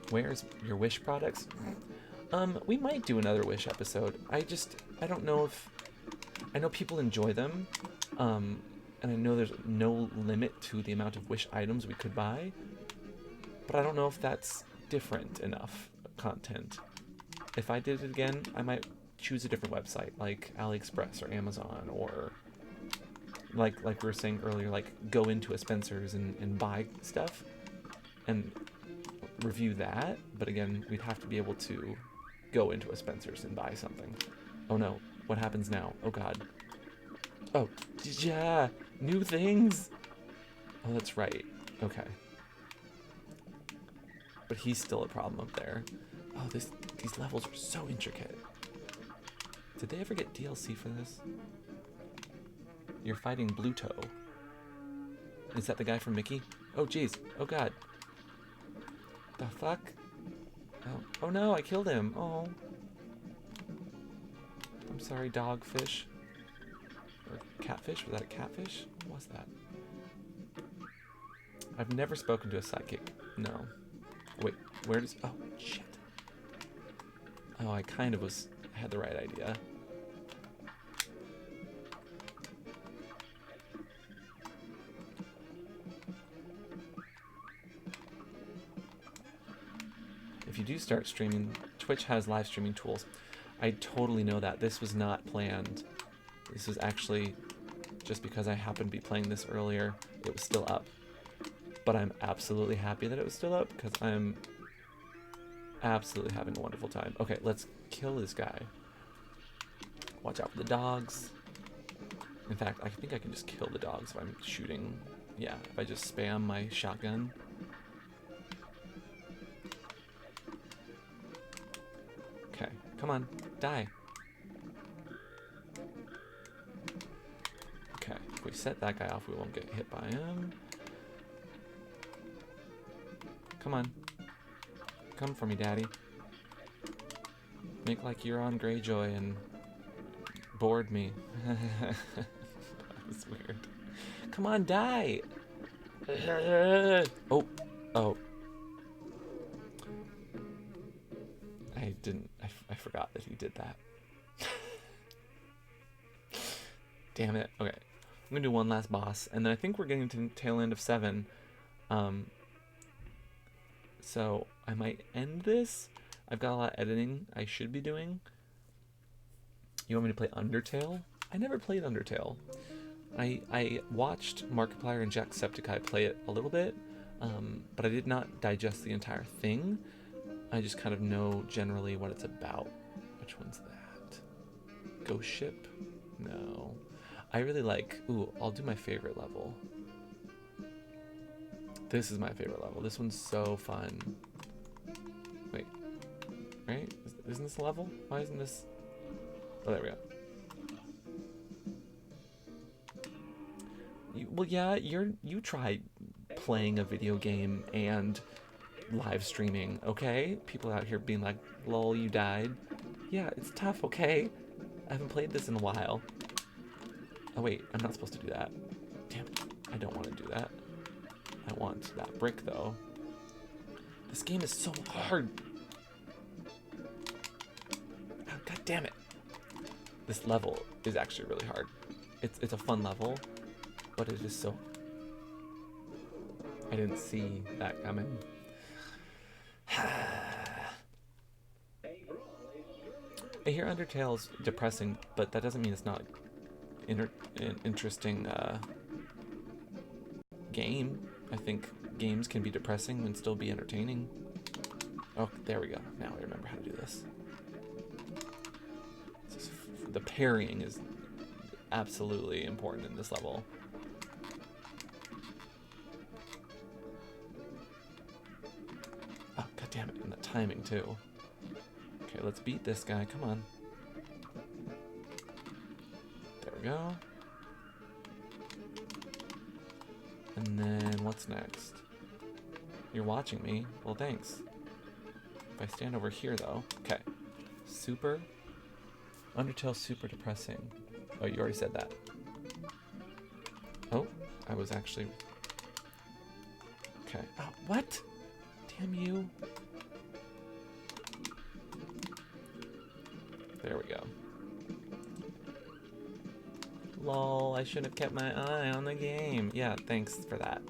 Where's your Wish products? We might do another Wish episode. I don't know if... I know people enjoy them, and I know there's no limit to the amount of Wish items we could buy, but I don't know if that's different enough content. If I did it again, I might choose a different website, like AliExpress or Amazon, or like we were saying earlier, like go into a Spencer's and buy stuff and review that. But again, we'd have to be able to go into a Spencer's and buy something. Oh no, what happens now? Oh god. Oh, yeah, new things. Oh, that's right. Okay. But he's still a problem up there. Oh, these levels are so intricate. Did they ever get DLC for this? You're fighting Bluto. Is that the guy from Mickey? Oh, jeez. Oh, god. The fuck? Oh no, I killed him. Oh. I'm sorry, dogfish. Or catfish? Was that a catfish? What was that? I've never spoken to a psychic. No. Wait, where does... Oh, shit. Oh, I kind of had the right idea. If you do start streaming, Twitch has live streaming tools. I totally know that. This was not planned. This was actually just because I happened to be playing this earlier. It was still up. But I'm absolutely happy that it was still up, because I'm absolutely having a wonderful time. Okay, let's kill this guy. Watch out for the dogs. In fact, I think I can just kill the dogs if I'm shooting. Yeah, if I just spam my shotgun. Okay, come on, die. Okay, if we set that guy off, we won't get hit by him. Come on. Come for me, Daddy. Make like you're on Greyjoy and board me. That was weird. Come on, die! Oh, oh. I forgot that he did that. Damn it. Okay. I'm gonna do one last boss, and then I think we're getting to the tail end of 7. So I might end this. I've got a lot of editing I should be doing. You want me to play Undertale? I never played Undertale. I watched Markiplier and Jacksepticeye play it a little bit, but I did not digest the entire thing. I just kind of know generally what it's about. Which one's that? Ghost Ship? No. I really like... Ooh, I'll do my favorite level. This is my favorite level. This one's so fun. Wait. Right? Isn't this a level? Why isn't this... Oh, there we go. Well, yeah, you tried playing a video game and live streaming, okay? People out here being like, lol, you died. Yeah, it's tough, okay? I haven't played this in a while. Oh, wait, I'm not supposed to do that. Damn it, I don't want to do that. I want that brick, though. This game is so hard. Oh, God damn it. This level is actually really hard. It's a fun level, but it is so... I didn't see that coming. I hear Undertale's depressing, but that doesn't mean it's not an interesting game. I think games can be depressing and still be entertaining. Oh, there we go. Now I remember how to do this. The parrying is absolutely important in this level. Oh, God damn it. And the timing, too. Okay, let's beat this guy. Come on. There we go. And then what's next? You're watching me? Well, thanks. If I stand over here, though. Okay. Super. Undertale super depressing. Oh, you already said that. Oh, I was actually... Okay. Oh, what? Damn you. There we go. Lol, I should have kept my eye on the game. Yeah, thanks for that.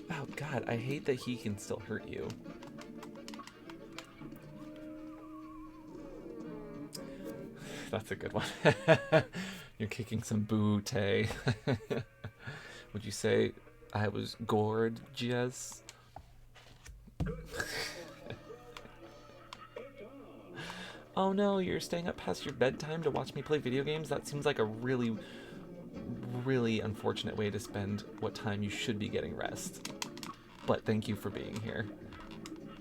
Oh, God, I hate that he can still hurt you. That's a good one. You're kicking some booty. Would you say I was gorgeous? Oh no, you're staying up past your bedtime to watch me play video games? That seems like a really, really unfortunate way to spend what time you should be getting rest. But thank you for being here.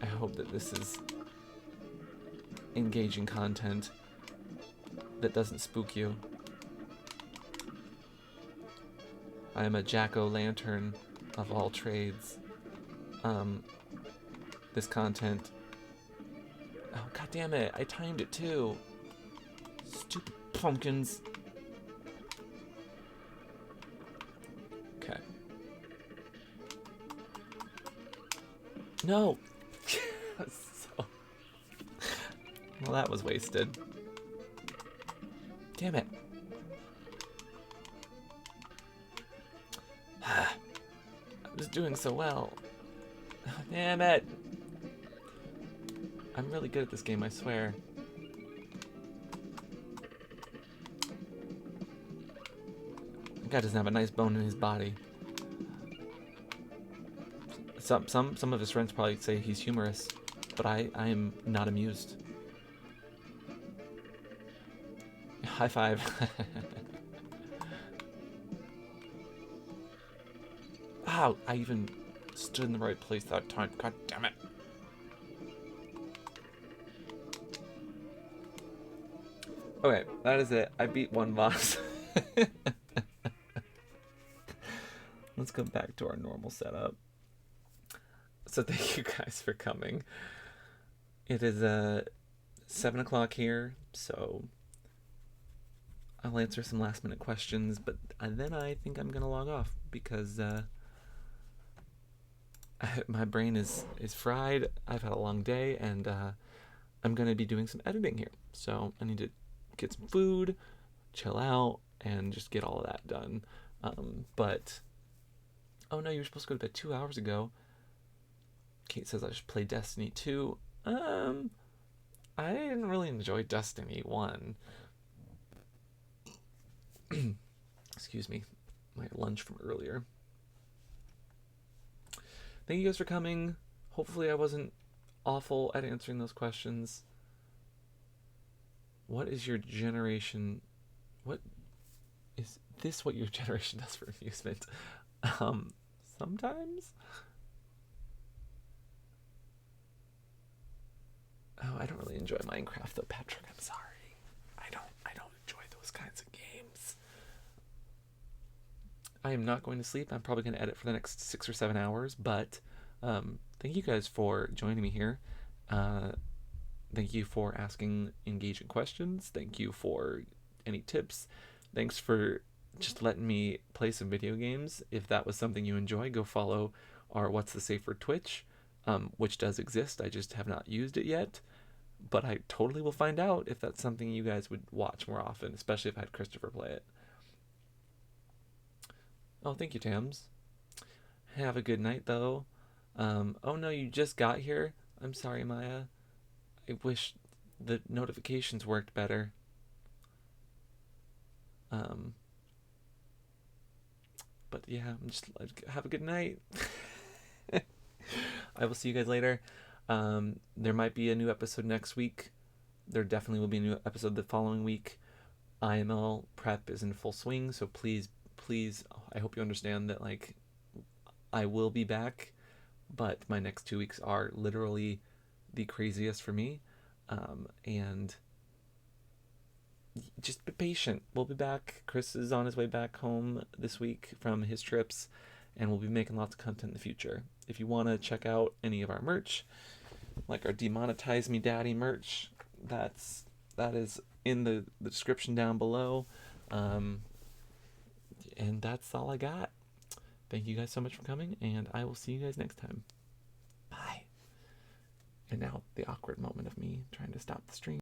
I hope that this is engaging content that doesn't spook you. I am a jack-o'-lantern of all trades. This content... Oh, God damn it, I timed it too. Stupid pumpkins. Okay. No! So... Well, that was wasted. Damn it. I was doing so well. Damn it. I'm really good at this game, I swear. The guy doesn't have a nice bone in his body. Some of his friends probably say he's humorous, but I am not amused. High five. Ow, I even stood in the right place that time. God damn it. Okay, that is it. I beat one boss. Let's go back to our normal setup. So thank you guys for coming. It is 7 o'clock here, so I'll answer some last minute questions, but then I think I'm gonna log off because my brain is fried. I've had a long day, and I'm gonna be doing some editing here, so I need to get some food, chill out, and just get all of that done. But oh no, you were supposed to go to bed 2 hours ago. Kate says I should play Destiny 2. I didn't really enjoy Destiny 1. Excuse me, my lunch from earlier. Thank you guys for coming. Hopefully I wasn't awful at answering those questions. What is your generation? What is this? What your generation does for amusement? Sometimes. Oh, I don't really enjoy Minecraft though, Patrick. I'm sorry. I don't enjoy those kinds of games. I am not going to sleep. I'm probably going to edit for the next 6 or 7 hours, but thank you guys for joining me here. Thank you for asking engaging questions. Thank you for any tips. Thanks for just letting me play some video games. If that was something you enjoy, go follow our What's the Safeword Twitch, which does exist. I just have not used it yet. But I totally will find out if that's something you guys would watch more often, especially if I had Christopher play it. Oh, thank you, Tams. Have a good night, though. Oh no, you just got here? I'm sorry, Maya. I wish the notifications worked better. But yeah, just have a good night. I will see you guys later. There might be a new episode next week. There definitely will be a new episode the following week. IML prep is in full swing, so please, I hope you understand that, like, I will be back, but my next 2 weeks are literally the craziest for me. And just be patient. We'll be back. Chris is on his way back home this week from his trips, and we'll be making lots of content in the future. If you want to check out any of our merch, like our Demonetize Me Daddy merch, that is in the description down below. And that's all I got. Thank you guys so much for coming, and I will see you guys next time. Bye. And now the awkward moment of me trying to stop the stream.